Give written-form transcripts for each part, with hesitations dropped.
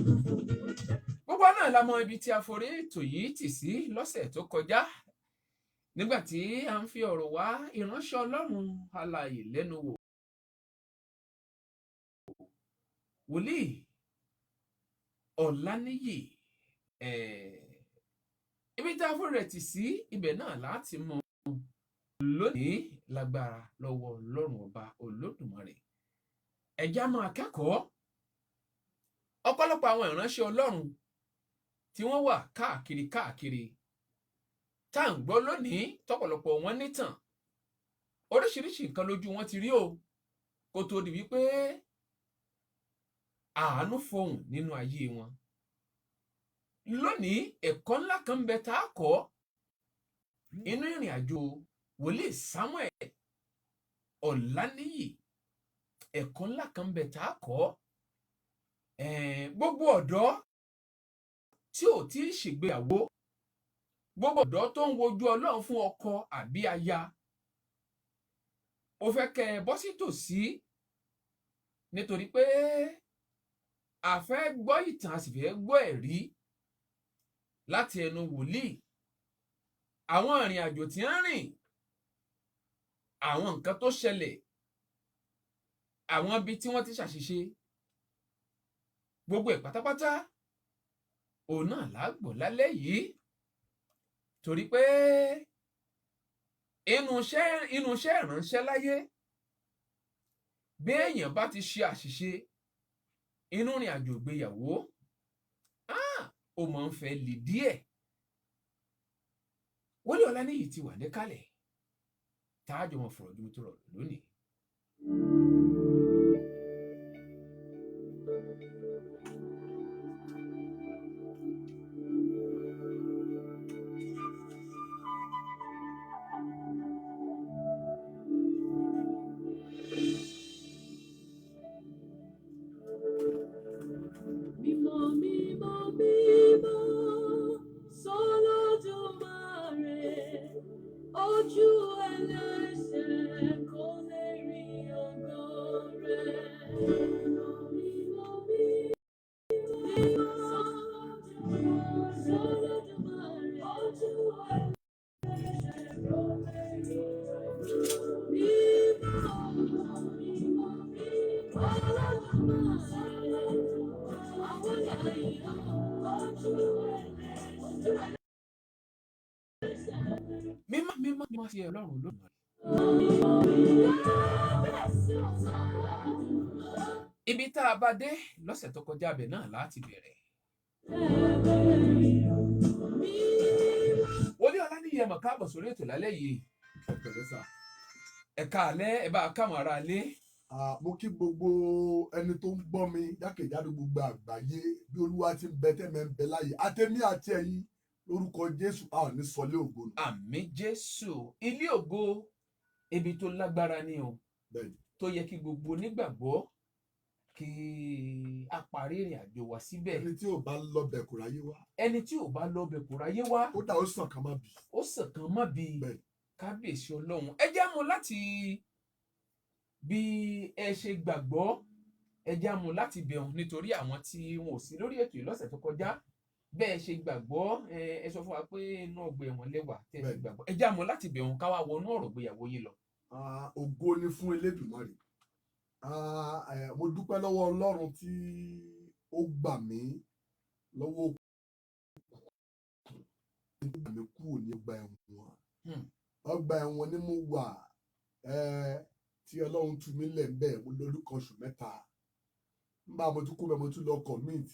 gbogbo náà la mọ ibi tí a forí ètò yìí tì sí lọ́sẹ̀ tó kọjá nígbà tí a ń fi ọ̀rọ̀ wá ìránṣẹ́ Ọlọ́run alààyè lẹ́nu wò wòlíì Ọláníyì ibi tá a forí rẹ̀ tì sí ibẹ̀ náà láti mọ lónìí lágbára lọ́wọ́ Ọlọ́run ọba Olódùmarè ẹjá máa kẹ́kọ̀ọ́ ọ̀pọ̀lọpọ̀ àwọn ìránṣẹ́ Ọlọ́run tí wọ́n wà káàkiri tá à ń gbọ́ lónìí tọ́pọ̀lọpọ̀ wọn nítàn oríṣiríṣi nǹkan lójú wọn ti rí o kó tó di wípé àánú fọhùn nínú ayé wọn lónìí ẹ̀kọ́ ńlá kan bẹ tá a kọ́ inú ìrìn àjò wòlíì Samuel Ọláníyì ẹ̀kọ́ ńlá kan bẹ tá a kọ́ gbogbo ọ̀dọ́ tí ò tí ì ṣègbéyàwó gbogbo ọ̀dọ́ tó ń wojú Ọlọ́run fún ọkọ àbí aya ó fẹ́ kẹ́ ẹ bọ́ sí tòsí nítorí pé a fẹ́ gbọ́ ìtàn a sì fẹ́ gbọ́ ẹ̀rí láti ẹnu wòlíì àwọn ìrìn àjò tí ń rìn àwọn nǹkan tó ṣẹlẹ̀ àwọn ibi tí wọ́n ti ṣàṣìṣe gbogbo ẹ̀ pátápátá òun náà lágbọ́ lálẹ́ yìí torí pé inú iṣẹ́ ìránṣẹ́ láyé bí èèyàn bá ti ṣe àṣìṣe inú ìrìn àjò ìgbéyàwó ó máa ń fẹ́ lè díẹ̀ wòlíì Ọláníyì ti wà níkàlẹ̀ tá a jọ mọ̀ fọ̀rọ̀ ju tó rọ̀ lónìí. Mímọ́ sí Ọlọ́run lónìí. Ibi tá a bá dé lọ́sẹ̀ tó kọjá abẹ náà láti bẹ̀rẹ̀. Wòlíì Ọláníyì ẹ mà káàbọ̀ sórí ètò lálẹ́ yìí. Ẹ káalẹ́ ẹ bá a káwọn ará ilé. Mo kí gbogbo ẹni tó ń gbọ́ mi jákèjádò gbogbo àgbáyé bí Olúwa ti ń bẹ tẹ́mẹ̀ ń bẹ láyé àtẹ̀mí àti ẹ̀yin lórúkọ Jésù a ò ní sọlé ògo nù. Àmín Jésù ilé ògo ibi tó lágbára ni o tó yẹ kí gbogbo onígbàgbọ́ kí a parí ìrìn àjò wa síbẹ̀. Ẹni tí ò bá lọ́bẹ̀ kò ráyé wá. Ẹni tí ò bá lọ́bẹ̀ kò ráyé wá. Ó dà ó sàn kan má bì. Ó sàn kan má bì. Kábíyèsí Ọlọ́run ẹ jẹ́ mú láti bí ẹ ṣe gbàgbọ́ ẹ jẹ́ mú láti bẹ̀rù nítorí àwọn tí wọn ò sí lórí ètò yìí lọ́sẹ̀ tó kọjá bẹ́ẹ̀ ṣe gbàgbọ́ ẹ sọ fún wa pé inú ọgbà ẹ̀wọ̀n lẹ́wà tẹ́ ẹ gbàgbọ́ ẹ jẹ́ mú láti bẹ̀rù ká wá wọnú ọ̀rọ̀ ìgbéyàwó yìí lọ. Ògo ni fún Elédùmarè. Mo dúpẹ́ lọ́wọ́ Ọlọ́run tí ó gbà mí lọ́wọ́ mi kúrò ní ọgbà ẹ̀wọ̀n. Ọgbà ẹ̀wọ̀n ni mo wà tí Ọlọ́run tú mi lẹ̀ bẹ́ẹ̀ mo lọ́dún kan oṣù mẹ́ta. Nígbà mo tún kó bẹ́ẹ̀ mo tún lọ commit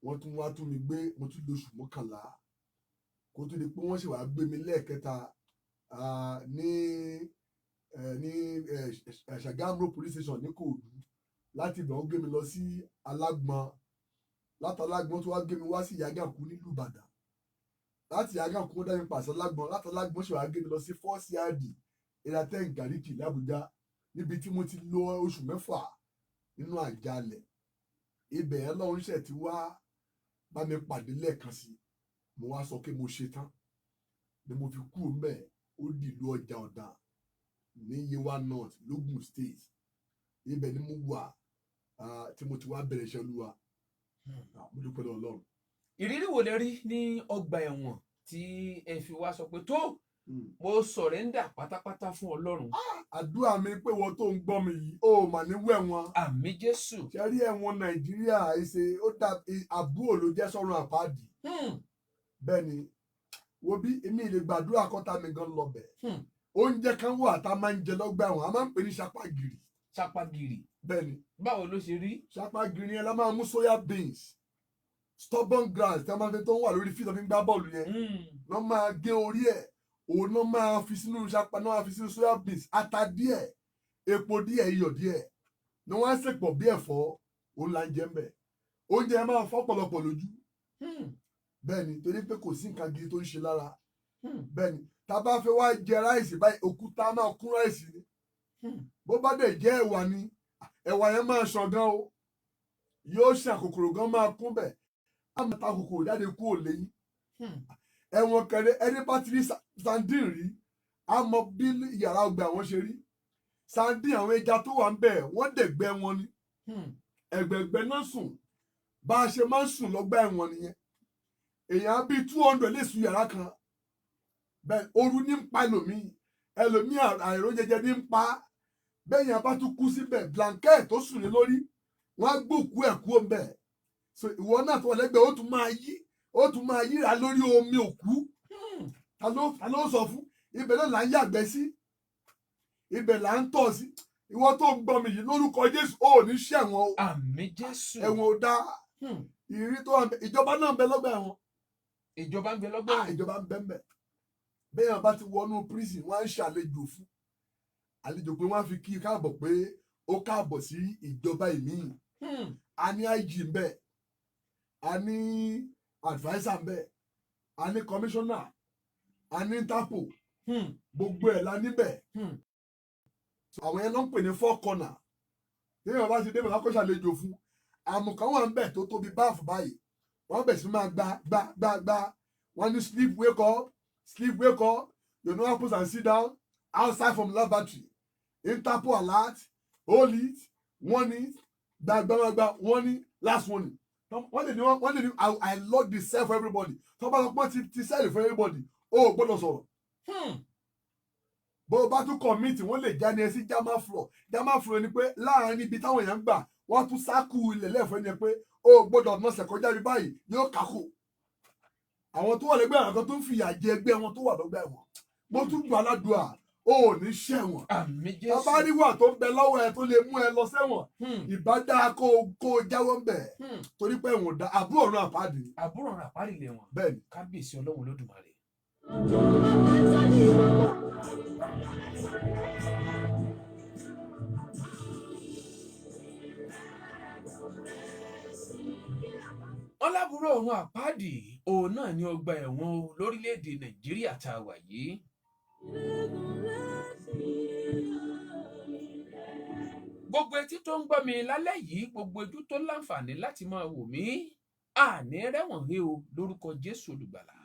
wọ́n tún wá tún mi gbé mo tún lóṣù mọ́kànlá kó tó di pé wọ́n sì wá gbé mi lẹ́ẹ̀kẹta ní Ṣàgámù police station ní Kòòdú láti ibẹ̀ wọ́n gbé mi lọ sí Alágbọ̀n láti Alágbọ̀n tó wá gbé mi wá sí Ìyágànkú nílùú Ìbàdàn láti Ìyágànkú wọ́n dá mi pàṣẹ Alágbọ̀n láti Alágbọ̀n sì wá gbé mi lọ sí First Yard Ìlàtẹ̀ Gàríkì l'Àbújá níbi tí mo ti lò oṣù mẹ́fà nínú àjàalẹ̀ ibẹ̀ Ọlọ́run ṣẹ̀ ti wá bá mi pàdé lẹ́ẹ̀kan sí mo wá sọ pé mo ṣe tán ni mo fi kú mbẹ̀ ó dìlú Ọjà Ọ̀dàn ní Yewa North l'Ógùn State ibẹ̀ ni mo wà tí mo ti wá bẹ̀rẹ̀ iṣẹ́ Olúwa dúpẹ́ lọ́wọ́ Ọlọ́run. ìrírí wo lẹ rí ní ọgbà ẹ̀wọ̀n tí ẹ fi wá sọ pé tó mo sọ̀rẹ́ńdà pátápátá fún Ọlọ́run? Àdúrà mi pé wọ́n tó ń gbọ́ mi yìí ó mà ní wẹ̀wọ̀n. Àmín Jésù. Ṣé rí ẹ̀wọ̀n Nàìjíríà ṣe ó dàbí àbúrò ló jẹ́ sọ́run àpáàdì. Bẹ́ẹ̀ ni wo bí èmi lè gbàdúrà kọ́ta mi gan lọ bẹ̀. Oúnjẹ kan wà tá a máa ń jẹ lọ́gbà ẹ̀wọ̀n, a máa ń pè ní ṣapagìrì. Ṣapagìrì. Bẹ́ẹ̀ ni. Báwo ló ṣe rí? Ṣapagìrì yẹn la máa mú soya beans, stubborn grass tí a máa fi tó ń wà lórí fíìsì tó fi ń gbá bọ́ọ̀lù yẹn. Wọ́n máa gé orí ẹ̀, òun náà máa fi sínú ṣapa, náà máa fi sínú soya beans, ata díẹ̀, epo díẹ̀, iyọ̀ díẹ̀. Ní wọ́n á sèpọ̀ bí ẹ̀fọ́, òun là ń jẹ ń bẹ̀. Oúnjẹ yẹn máa fọ́ pọ̀lọpọ̀ lójú. Bẹ́ẹ̀ ni, torí pé kò sí nǹkan gidi tó ń ṣe lára. Bẹ́ẹ̀ ni, tá a bá fẹ́ wá jẹ ráìsì báyìí, òkúta máa kún ráìsì ni. Bó bá dẹ̀ jẹ́ ẹ̀wà ni, ẹ̀wà yẹn máa ṣàn gan o. Yóò ṣàn, kòkòrò gan máa kún bẹ̀. Á máa ta kòkòrò jáde kúrò lẹ́yìn. Ẹ̀wọ̀n kẹrẹ ẹni bá ti rí sandin rí, á mọ bí yàrá ọgbà wọn ṣe rí. Sandin àwọn ẹja tó wà ń bẹ̀ wọ́n dẹ̀gbẹ́ wọn ni. Ẹgbẹ̀gbẹ́ náà sùn. Bá a ṣe máa ń sùn lọ́gbà ẹ̀wọ̀n nìyẹn. Èèyàn bíi 200 lè sùn yàrá kan. Bẹ́ẹ̀ ooru ní ń pa ẹlòmíì àìró jẹjẹ ní ń pa. Bẹ́ẹ̀ yẹn bá tún kú síbẹ̀ blanket tó sùn lé lórí wọ́n á gbòkú ẹ̀ kú ọ̀nbẹ̀. So ìwọ náà tó wà lẹ́gbẹ̀ẹ́ ó tún máa yíra lórí omi òkú. Ta ló sọ fún? Ibẹ̀ náà là ń yàgbẹ́ sí, ibẹ̀ là ń tọ̀ sí. Ìwọ tó ń gbọ́ mi yìí lórúkọ Jésù ò ní ṣẹ̀wọ̀n o. Àmín Jésù. Ẹ̀wọ̀n ò dáa. Ìrírí tó wà ń bẹ, ìjọba náà ń bẹ lọ́gbà ẹ̀wọ̀n. Ìjọba ń bẹ lọ́gbà ẹ̀wọ̀n. Ìjọba ń bẹ ń bẹ. Béèyàn bá ti wọnú prison wọ́n á ń ṣàlejò fún. Àlejò pé wọ́n á fi kí káàbọ̀ pé ó káàbọ̀ sí ìjọba ìmíì. A ní IG ń bẹ, a ní adviser ń bẹ, a ní commissioner, a ní Interpol, gbogbo ẹ̀ la níbẹ̀. Àwọn yẹn ló ń pè ní 4 corner. Téèyàn bá ti débẹ̀ wọ́n á kọ́ ṣàlejò fún. Àmùkàn wà ń bẹ tó tóbi báàfù báyìí. Wọ́n bẹ̀ sí máa gbá. Wọ́n ní sleep wake up. You know, happens and sit down outside from lavatory. Interpol alert, hold it, warn it, gbagba, warning, last warning. One day, I lock the cell for everybody. Talk about ti cell for everybody. Oh, gbọ́dọ̀ sọ̀rọ̀. Bó bá tún commit, wọ́n lè já ní ẹ sí Jama floor ni pé láàárín ibi táwọn èèyàn ń gbà, wọ́n tún sáàkù ilẹ̀ lẹ́ẹ̀fọ́ ẹni pé ó gbọ́dọ̀ náà ṣẹ̀kọjá bí báyìí yóò kákò. Àwọn tó wà lẹ́gbẹ́ àwọn kan tó ń fìyà jẹ ẹgbẹ́ wọn tó wà lọ́gbà ẹ̀wọ̀n. Mo tún gbà ládùúà ó ní ṣẹ̀wọ̀n. Àmín Jésù. Bàbá ríwà tó ń bẹ lọ́wọ́ ẹ tó lè mú ẹ lọ sẹ́wọ̀n. Ìbá dáa kó o jáwọ́ ń bẹ̀. Torí pé ẹ̀wọ̀n dá àbúrò ọ̀run àpáàdì. Àbúrò ọ̀run àpáàdì lè wọ̀n. Bẹ́ẹ̀ni. Kábíyèsí Ọlọ́run Olódùmarè. Ọlábùrò ọ̀run àpáàdì òun náà ní ọgbà ẹ̀wọ̀n lórílẹ̀‐èdè Nàìjíríà tá a wà yìí. Gbogbo etí tó ń gbọ́ mi lálẹ́ yìí, gbogbo ojú tó láǹfààní láti máa wò mí, àní rẹ́wọ̀n he o lórúkọ Jésù Olùgbàlà.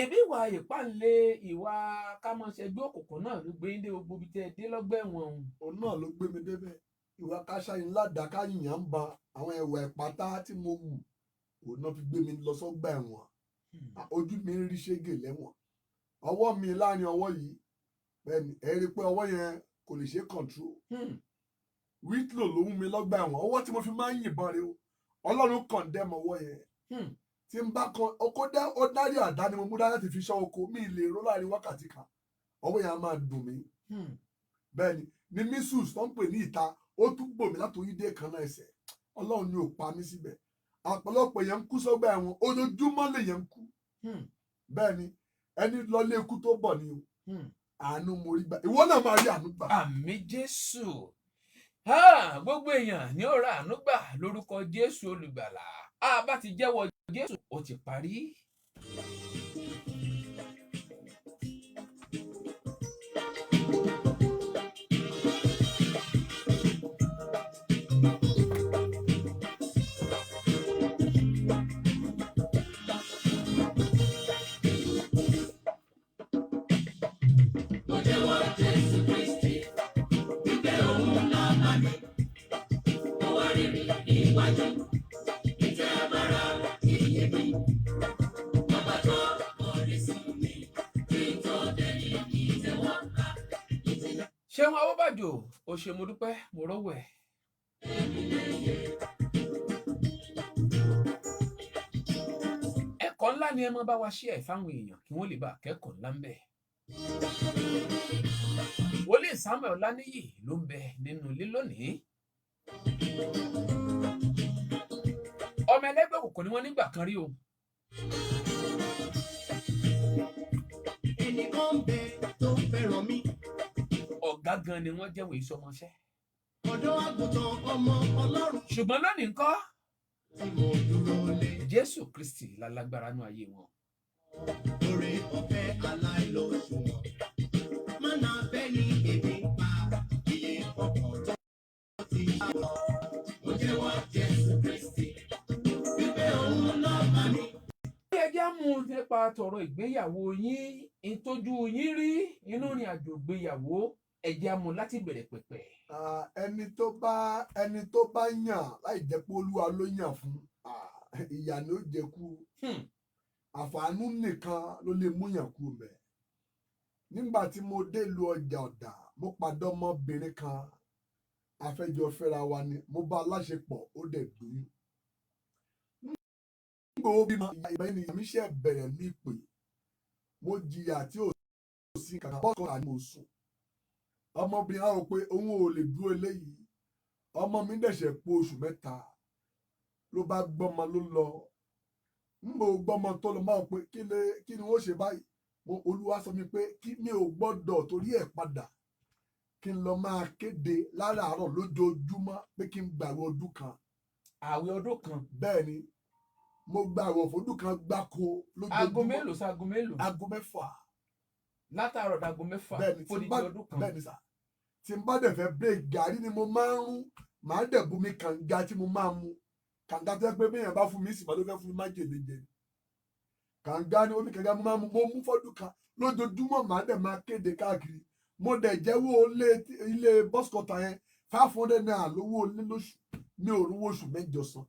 Èbí ìwà ìpáǹlé ìwà kámọ́ṣẹ́gbé òkùnkùn náà ló gbé dé gbogbo ibi tẹ́ ẹ dé lọ́gbà ẹ̀wọ̀n. Òun náà ló gbé mi débẹ̀. Ìwà káṣáyìn ládàá káyìyàn ń ba àwọn ẹ̀wà ìpátá tí mo wù. Òun náà fi gbé mi lọ sọ́gbà ẹ̀wọ̀n. Ojú mi ń rí ṣégè lẹ́wọ̀n. Ọwọ́ mi láàrin ọwọ́ yìí. Bẹ́ẹ̀ni, ẹ rí i pé ọwọ́ yẹn kò lè ṣe control. Whitlow ló mú mi lọ́gbà ẹ̀wọ̀n. Ọwọ́ tí mo fi máa ń yìnbọn rẹ o. Ọlọ́run condemn ọwọ́ yẹn. Tí n bá kan oko dá ó dárí àdá ni mo mú dá láti fi ṣọ́ oko mi lè ró láàrin wákàtí kan. Ọwọ́ yẹn á máa dùn mí. Bẹ́ẹ̀ni, ní measles tó ń pè ní ìta ó tún gbò mí látòrí dé kan náà ẹsẹ̀. Ọlọ́run ni ò pa mí síbẹ̀. Àpọ̀lọpọ̀ yẹn ń kú sọ́gbà ẹ̀wọ̀n, ojoojúmọ́ lè yẹn ń kú. Bẹ́ẹ̀ni, ẹni lọlé ikú tó bọ̀ ni o. Àánú mo rí gbà. Ìwọ náà máa rí àánú gbà. Àmín Jésù. Gbogbo èèyàn ni ó ra àánú gbà lórúkọ Jésù Olùgbàlà. A bá ti jẹ́wọ́ Jésù, ó ti parí. Ṣeun Awóbàjò ó ṣé mo dúpẹ́ mo rọ́wọ́ ẹ̀. Ẹ̀kọ́ ńlá ni ẹ máa bá wa ṣe ẹ̀ fáwọn èèyàn kí wọ́n lè bá akẹ́kọ̀ọ́ ńlá ń bẹ. Wòlíì Samuel Ọláníyì ló ń bẹ nínú ilé lónìí. Ọmọ ẹlẹ́gbẹ́ òkùnkùn ni wọ́n nígbà kan rí o. Ẹnìkan ń bẹ tó fẹ́ràn mi. Ọ̀gá gan ni wọ́n jẹ́wọ́ ìsọmọṣẹ́. Ọ̀dọ́ àgùntàn ọmọ Ọlọ́run Ṣùgbọ́n lónìí ńkọ́ tí mo dúró lé. Jésù Kristi lálágbára nú ayé wọn. Oore ọ̀fẹ́ aláìlóṣùwọ̀n. Mánà bẹ́ẹ̀ ni èmi pa iye ọkàn tó ti yá lọ. Mo jẹ́wọ́ Jésù Kristi wípé òun náà bá mi. Ẹ jẹ́ á mú nípa tọ̀rọ̀ ìgbéyàwó yín, ìtọ́jú yín rí inú ìrìn àjò ìgbéyàwó, ẹ jẹ́ á mú láti bẹ̀rẹ̀ pẹ̀pẹ̀. ẹni tó bá yàn láì jẹ́ pé Olúwa ló yàn fún ìyà ni ó jẹ kú. Àfààní nìkan ló lè mú yàn kú mẹ́. Nígbà tí mo dé ìlú ọjà Ọ̀dà, mo pàdé ọmọbìnrin kan, afẹ́jọ fẹ́ra wa ni, mo bá aláṣepọ̀ ó dẹ̀ gbóyún. Nígbà ó bímọ ìgbà yẹn ni ìyá mi ṣe bẹ̀rẹ̀ ní ìpè, mo jìyà tí ò sí kàkà bọ́ọ̀kọ̀ àní mo sùn. Ọmọbìnrin á rò pé òun ò lè dúró eléyìí, ọmọ mi dẹ̀ṣẹ̀ pé oṣù mẹ́ta ló bá gbọ́mọ ló lọ. Nígbà ó gbọ́mọ tó lọ máa pé kí ni wọ́n ṣe báyìí. Olúwa sọ mi pé kí mi ò gbọ́dọ̀ torí ẹ̀ padà kí n lọ máa kéde láràárọ̀ lójoojúmọ́ pé kí n gbààwẹ̀ ọdún kan. Àwẹ̀ ọdún kan. Bẹ́ẹ̀ ni mo gbààwẹ̀ ọdún kan gbáko lójoojúmọ́. Aago mélòó sí aago mélòó? Aago 6. Látàárọ̀ dago 6. Bẹ́ẹ̀ni fódìdí ọdún kan. bẹ́ẹ̀ni sà, tí n bá dẹ̀ fẹ́ break gàrí ni mo máa ń rún, màá dẹ̀ bomi kànga tí mo máa mu. Kànga tó yẹ pé bí èèyàn bá fún mi sì máa ló fẹ́ fún mi májèlé jẹ. Kànga ni omi kànga mo máa mu, mo mú fọ́dún kan lójoojúmọ́, màá dẹ̀ máa kéde káàkiri. Mo dẹ̀ jẹ́wọ́ ilé bọ́sikọ́tà yẹn 500 naira lówó ilé lóṣù, mi ò rówó oṣù 8 san.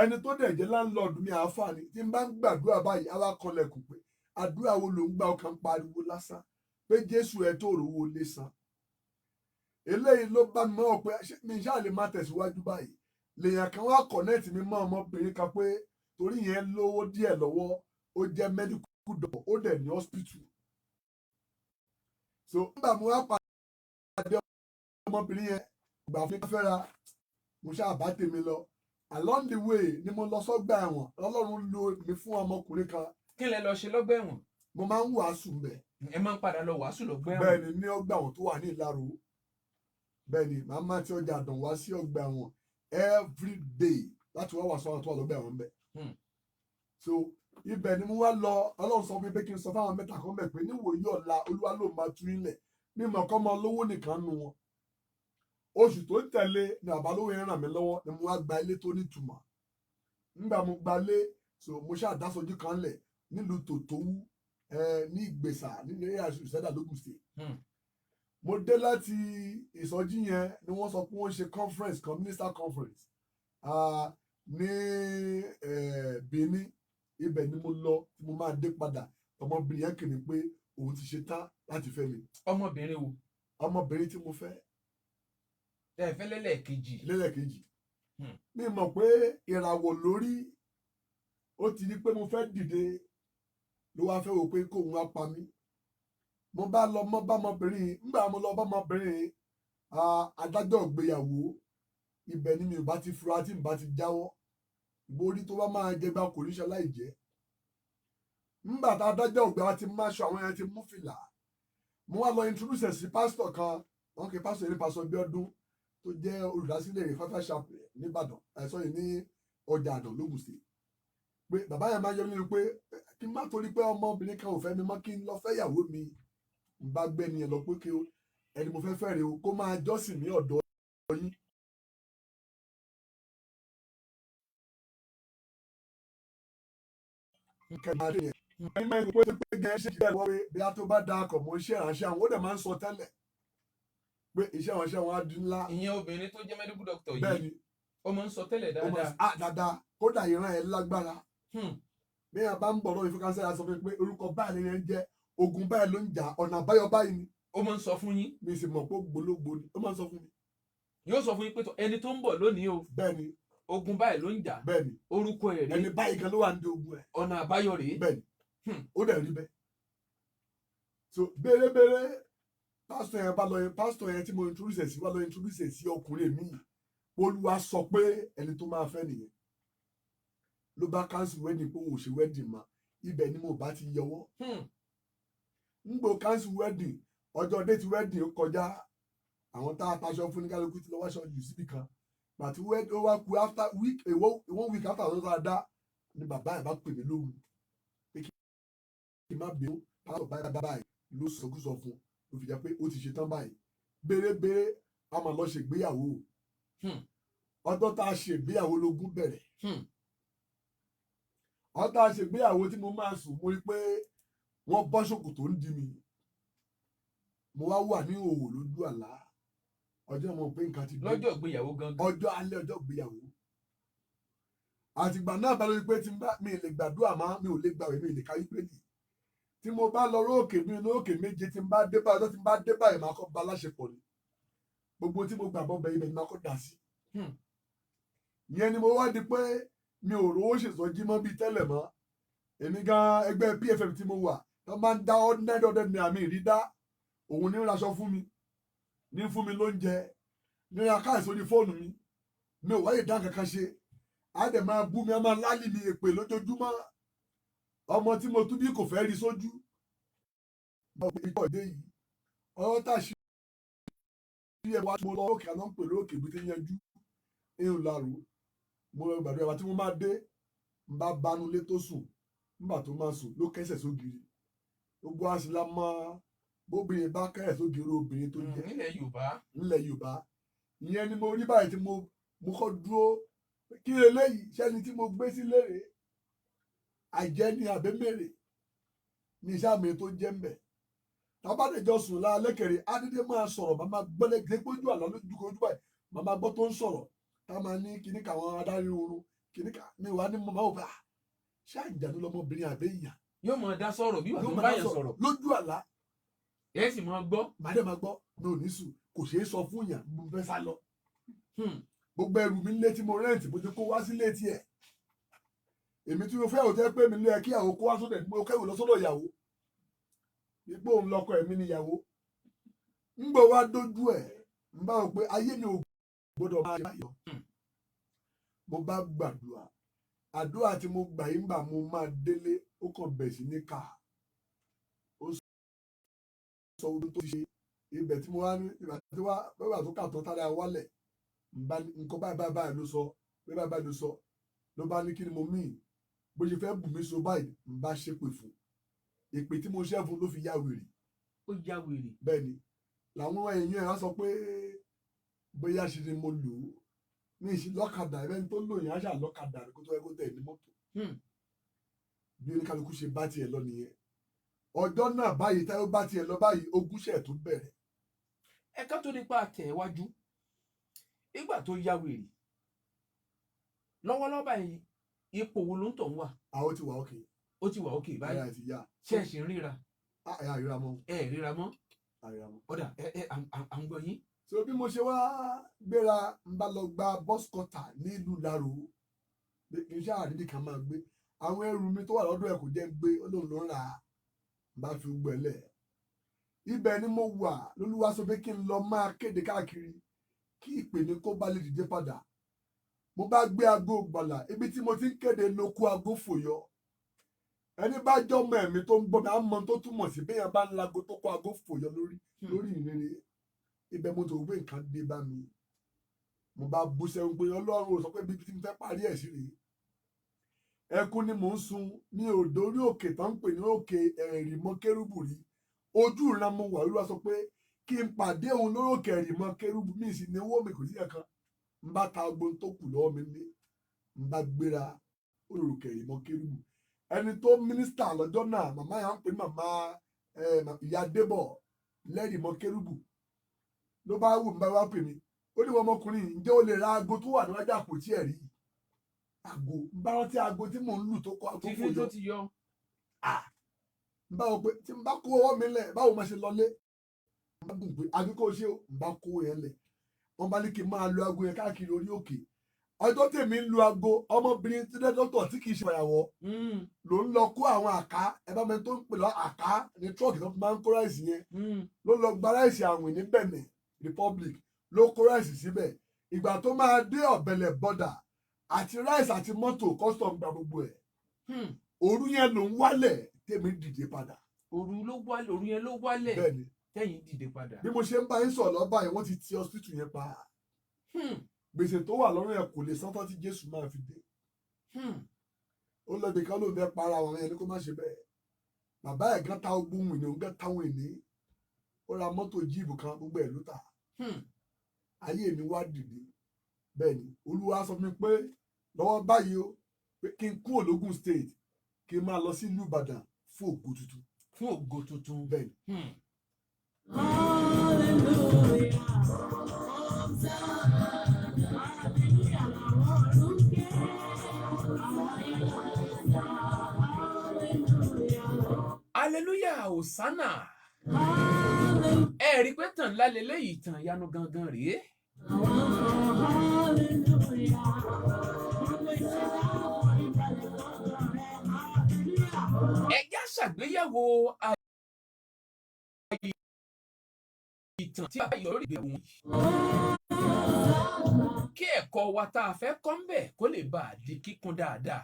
Ẹni tó dẹ̀ jẹ́ láńlọ́ọ̀dù mi àáfàá ni, tí n bá ń gbàdúrà báyìí á wá kanlẹ̀kùn pé àdúrà wo ló ń gbà ọkàn pariwo lásán pé Jésù ẹ tó rówó lé san. Eléyìí ló bá mi mọ̀ pé mi ṣáà lè máa tẹ̀síwájú báyìí. Lèèyàn kan wá kọ̀nẹ́ẹ̀tì mi mọ́ ọmọbìnrin kan pé torí yẹn lówó díẹ̀ lọ́wọ́, ó jẹ́ medical doctor, ó dẹ̀ ní hospital. So nígbà mo wá pàdé ọmọbìnrin yẹn, ìgbà fún mi fẹ́ra, mo ṣáà bá tèmi lọ. Along the way ni mo lọ sọ́gbà ẹ̀wọ̀n, Ọlọ́run lò mí fún ọmọkùnrin kan. Kí lẹ lọ ṣe lọ́gbà ẹ̀wọ̀n? Mo máa ń wàásù mbẹ̀. Ẹ máa ń padà lọ wàásù lọ́gbà ẹ̀wọ̀n? Bẹ́ẹ̀ni, ní ọgbà ẹ̀wọ̀n tó wà ní Ìlaro. Bẹ́ẹ̀ni, màá máa ti ọjà àdàn wá sí ọgbà ẹ̀wọ̀n every day láti wá wàásù àwọn tó wà lọ́gbà ẹ̀wọ̀n mbẹ̀. So ibẹ̀ ni mo wá lọ. Ọlọ́run sọ fún mi pé kí n sọ fáwọn mẹ́ta kan bẹ̀ pé níwòyí ọ̀la Olúwa ló máa tú ilẹ̀ mímọ̀ kọ́ máa lówó nìkan nu wọn. Oṣù tó tẹ̀lé ni àbálówó yẹn ràn mí lọ́wọ́ ni mo wá gba ilé tó nítumọ̀. Nígbà mo gba ilé, so mo ṣàdásojú kan lẹ̀ nílùú Tòtòwú ní Ìgbèsà nínú eré ìṣẹ́dá lógùn state. Mo dé láti ìsọjí yẹn ni wọ́n sọ pé wọ́n ṣe conference kan, minister conference ní Benin. Ibẹ̀ ni mo lọ tí mo máa dé padà. Ọmọbìnrin yẹn kìíní pé òun ti ṣe tán láti fẹ́ mi. Ọmọbìnrin wo? Ọmọbìnrin tí mo fẹ́. Ẹ fẹ́ lẹ́lẹ́kejì. Lẹ́lẹ́kejì. Mi mọ̀ pé ìràwọ̀ lórí, ó ti ní pé mo fẹ́ dìde ló wá fẹ́ wò pé kóun wá pa mí. Mo bá lọ mọ́ bá ọmọbìnrin, nígbà mo lọ bá ọmọbìnrin adájọ́ ìgbéyàwó, ibẹ̀ ni mi ò bá ti fura tí mi bá ti jáwọ́. Borí tó bá máa jẹ bá kò ní ṣe láì jẹ́. Nígbà tá adájọ́ ìgbéyàwó ti máa ṣọ àwọn yẹn ti mú fìlà. Mo wá lọ introduce sí pásítọ̀ kan, wọn kì í pásítọ̀ ní pásítọ̀ Bíọ́dún tó jẹ́ olùdásílẹ̀ Ìfáfá Chapel ní Ìbàdàn, sọ́yìn ní ọjà Àdàn lógùn state. Pé bàbá yẹn máa yọ nínú pé kí n má torí pé ọmọbìnrin kan ò fẹ́ mi mọ́ kí n lọ fẹ́ ìyàwó mi. N bá gbé ẹni yẹn lọ pé kí ẹni mo fẹ́ fẹ́ rè o kó máa jọ́sìn ní ọ̀dọ̀ yín. Ẹni máa ń pè pé gẹ́gẹ́ ṣe jẹ́ ìwọ́wé bí a tó bá da akọ̀ mọ́ iṣẹ́ ìránṣẹ́ àwọn ó dẹ̀ máa ń sọ tẹ́lẹ̀ pé iṣẹ́ ìránṣẹ́ wọn á di ńlá. Ìyẹn obìnrin tó jẹ́ medical doctor yìí. Bẹ́ẹ̀ni, ó máa ń sọ tẹ́lẹ̀ ó máa dáadáa. dáadáa kódà ìran ẹ̀ lágbára Hmm. bí a bá ń bọ̀ lọ́wọ́ ìfọkànsẹ́ àsọ fún mi pé orúkọ báyìí ni ẹ ń jẹ́ ogun báyìí ló ń jà ọ̀nà àbáyọ báyìí ni ó máa ń sọ fún yín. mi sì mọ̀ pé gbólógbò ni ó máa ń sọ fún mi. yóò sọ fún yín pé ẹni tó ń bọ̀ lónìí o bẹ́ẹ̀ ni ogun báyìí ló ń jà bẹ́ẹ̀ ni orúkọ ẹ̀ rí ẹni báyìí kan ló wà ní ogun ẹ̀ ọ̀nà àbáyọ rèé. bẹ́ẹ̀ ni Hmm. ó dẹ̀ rí bẹ́ẹ̀. so bérebére pásítọ̀ yẹn tí mo introduce ẹ̀ sí wá lọ introduce ẹ̀ sí ọkùnrin mi Olúwa sọ pé ẹni tó máa fẹ́ nìyẹn ló bá cancel wedding pé òun ò ṣe wedding mọ́ ibẹ̀ ni mo bá ti yọwọ́. ń gbò cancel wedding ọjọ́ déètì wedding ó kọjá àwọn tá a taṣọ fún ní kálukú tí lọ́wọ́ ṣọ́ọ̀jù síbì kan bàtí ó wá ku after week one week after ọ̀sán tá a dá ni bàbá ẹ̀ bá pè mí lóru pé kí n má bínú pásítọ̀ báyìí ló sọkúsọ fún ló fi jẹ́ pé ó ti ṣe tán báyìí bérebére a máa lọ ṣègbéyàwó ọjọ́ tá a ṣègbéyàwó lógún bẹ̀rẹ̀ ọjọ́ tá a ṣègbéyàwó tí mo máa sùn mo rí pé wọ́n bọ́ ṣòkòtò ń di mi mo wá wà ní òwò lójú àlá ọjọ́ mo pé nǹkan ti dé lọ́jọ́ ìgbéyàwó gangan. ọjọ́ alẹ́ ọjọ́ ìgbéyàwó àtìgbà náà bá lórí pé tí mi lè gbàdúrà máa mi ò lè gbàwé mi lè kárí pé nì tí mo bá lọ róòkè mi lóòkè méje tí n bá dé báyìí ọjọ́ tí n bá dé báyìí máa kọ́ ba láṣepọ̀ ni gbogbo tí mo gbàgbọ́ bẹ ibẹ̀ ni máa kọ́ dà sí. ìyẹn ni mo wá di pé mi ò rówó ṣèṣọ́jí mọ́ bíi tẹ́lẹ̀ mọ́ èmi gan ẹgbẹ́ PFM tí mo wà tó máa ń dá ordinary ní àmì ìrídá òun ní raṣọ fún mi ní fún mi lóúnjẹ ní ra káàsì orí fóònù mi ò wáyé dá kankan ṣe á dẹ̀ máa bú mi á máa lálì mi èpè lójoojúmọ́ ọmọ tí mo tún bí kò fẹ́ rí sójú ìpàdé yìí ọ̀rọ̀ tá a ṣe bí ẹ wá mo lọ òkè àná ń pè lókè bí ti yanjú èèyàn lárò mo lọ gbàdúrà tí mo máa dé n bá banulé tó sùn nígbà tó máa sùn ló kẹsẹ̀ sógiri gbogbo àṣìlá máa bóbìnrin bá kẹsẹ̀ sógiri obìnrin tó jẹ́ nílẹ̀ Yorùbá ìyẹn ni mo rí báyìí tí mo kọ́ dúró kí eléyìí sẹ́ni tí mo gbé sí lérè àjẹ́ ní àbẹ́mẹ̀rẹ̀ ní sáàmì tó jẹ́ ń bẹ̀ tábàdéjọ́ sùn lálẹ́kẹ̀rẹ́ adédé máa sọ̀rọ̀ màmá gbọ́lẹ̀ gbójú àlọ́ lójú kojú báyìí màmá gbọ́ tó ń sọ̀rọ̀ tá a máa ní kíní káwọn adarí oorun kíní ká mi wà ní màmá òbá ṣé àjàdú lọmọbìnrin àbẹ́yà yóò máa dá sọ̀rọ̀ bí wàá tó bá yẹn sọ̀rọ̀ lójú àlá ẹ sì máa gbọ́. màdé máa gbọ́ mi ò ní sùn kò ṣeé sọ fún yàn mo fẹ́ sá lọ gbogbo ẹrù mi létí mo rẹ́ǹtì mo ti kó wá sí létí ẹ̀ èmi tí mo fẹ́ ò jẹ́ pé mi lé ẹ kí ìyàwó kó wá sódẹ̀ mo kẹ́wò lọ sọ́dọ̀ ìyàwó ipò òun lọkọ ẹ̀mí ni ìyàwó ń gbọ́ wá dójú ẹ̀ ń bá wọ pé ayé mi ò gbọ́dọ̀ máa yọ mo bá gbàdúrà àdúrà tí mo gbà yín gbà mo máa délé ó kàn bẹ̀ sí ní ká ó sọ ohun tó ṣe ibẹ̀ tí mo wá ní ìgbà tí wá bẹ́ẹ̀ tó kà tán tára wálẹ̀ nǹkan báyìí ló sọ báyìí ló sọ ló bá ní kí ni mo mìín bó ṣe fẹ́ bù mí so báyìí ń bá ṣépè fún èpè tí mo ṣẹ́ fún ló fi yá wèrè. ó já wèrè. bẹ́ẹ̀ ni làwọn èèyàn ẹ̀ wá sọ pé bóyá ṣe ni mo lò ó ní ìṣìlọ́kadà ẹ̀rẹ́ tó lò yẹn á ṣà lọ́kadà kó tó ẹ kó tẹ̀ ní mọ́tò. bí oníkálukú ṣe bá tiẹ̀ lọ nìyẹn ọjọ́ náà báyìí táyọ̀ bá tiẹ̀ lọ báyìí ogúnṣẹ̀ tó bẹ̀rẹ̀. ẹ̀ka tó nípa àtẹ̀wájú ìgbà tó yá wèrè lọ́wọ́lọ́wọ́ báyìí ipò wo ló ń tọ̀ ń wà. àwọn ti wà òkè. ó ti wà òkè báyìí. àyà ti yá. ṣé ẹ ṣì ń ríra. ẹ àríra mọ́. ẹ ríra mọ́. àríra mọ́. ọ̀dà à ń gbọ́ yín. so bí mo ṣe wá gbéra ń bá lọ gba bus cutter nílùú Láró kì í ṣe àrídì kan máa gbé àwọn ẹrù mi tó wà lọ́dọ̀ ẹ̀ kò jẹ́ gbé Ọlọ́run ló ń rà á bá fi gbọ́ ẹ lẹ̀. ibẹ̀ ni mo wà lÓlúwa sọ pé kí n lọ máa kéde káàkiri kí ìpè mi kó bá lè dìde padà mo bá gbé aago gbàlà ibi tí mo ti ń kéde ló kó aago fòyọ ẹni bá jọmọ ẹ̀mí tó ń gbọ́ mi á mọ tó túmọ̀ sí béèyàn bá ń lago tó kó aago fòyọ lórí ìrere ibẹ̀ mo tó gbé nǹkan dé bá mi mo bá bú sẹ́wọ́n pé Ọlọ́run ò sọ pé bíbí tí mo fẹ́ parí ẹ̀ sí rèé ẹkún ni mò ń sun ní òdò orí òkè tó ń pè ní òkè ẹ̀rìmọ́ kérúbù rí ojú ìran mo wà Olúwa sọ pé kí n pàdé òun lórí òkè ẹ̀rìmọ́ kérúbù mi sì ní owó mi kò sí ẹ̀kan n bá ta ogbon tó kù lọ́wọ́ mi lé n bá gbéra olùrùkẹ̀ ìmọ̀ kérúbù ẹni tó mínísítà lọ́jọ́ náà màmá yà ń pè màmá ìyá Débọ̀ lẹ́rìí mọ́ kérúbù ló bá wù mí bá wá pè mí ó ní ọmọkùnrin ǹjẹ́ o lè ra aago tó wà níwájú àpótí ẹ̀rí aago ń bá rántí aago tí mò ń lù tó kọ́ tó tí fò fi tó yọ ti yọ. ń bá wọ pé tí n bá kó ọwọ́ mi lẹ̀ báwo máa ṣe lọlé ń bá gùn pé àbí kó o ṣe o ń bá kó yẹn lẹ̀ wọ́n bá ní kí n máa lo aago yẹn káàkiri orí òkè ọjọ́ tèmi ń lu aago ọmọbìnrin tí dẹ́dọ́tọ̀ tí kì í ṣe fàyàwọ́ ló ń lọ kó àwọn àká ẹ bá mi tó ń pè lọ àká ní trọ́ọ̀kì tó máa ń kó ráìsì yẹn ló lọ gba ráìsì àwìn ní Benin Republic ló kó ráìsì síbẹ̀ ìgbà tó máa dé ọ̀bẹ̀lẹ̀ bọ́dà àti ráìsì àti mọ́tò custom gba gbogbo ẹ̀ òru yẹn ló ń wálẹ̀ tèmi dìde padà. òru yẹn ló wálẹ̀ bẹ́ẹ̀ni tẹ̀yìn dìde padà. bí mo ṣe ń bá yín sọ̀rọ̀ lọ́ba yẹn wọ́n ti ti hospital yẹn pa gbèsè tó wà lọ́rùn yẹn kò lè san tán tí Jésù máa fi dé ó lọ bí kan ló fẹ́ para àwọn yẹn ní kó má ṣe bẹ́ẹ̀ bàbá ẹ̀ gan ta ogun ìní òun gan táwọn ìní ó ra mọ́tò jíìbù kan gbogbo ẹ̀ ló tà ayé mi wá dìde bẹ́ẹ̀ ni Olúwa sọ fún mi pé lọ́wọ́ báyìí o pé kí n kúrò lógùn state kí n máa lọ sí ìlú Ìbàdàn fún ògo tuntun. fún ògo tuntun. bẹ́ẹ̀ ni. hallelujah hosanna. ẹ rí i pé tàn ńlá leléyìí tàn yanu gangan rèé. ẹ já ṣàgbéyẹ̀wò ìtàn tí a yọ lórí ìgbéyàwó yìí. kí ẹ̀kọ́ wa tá a fẹ́ kọ́ ń bẹ̀ kó lè bá a di kíkún dáadáa.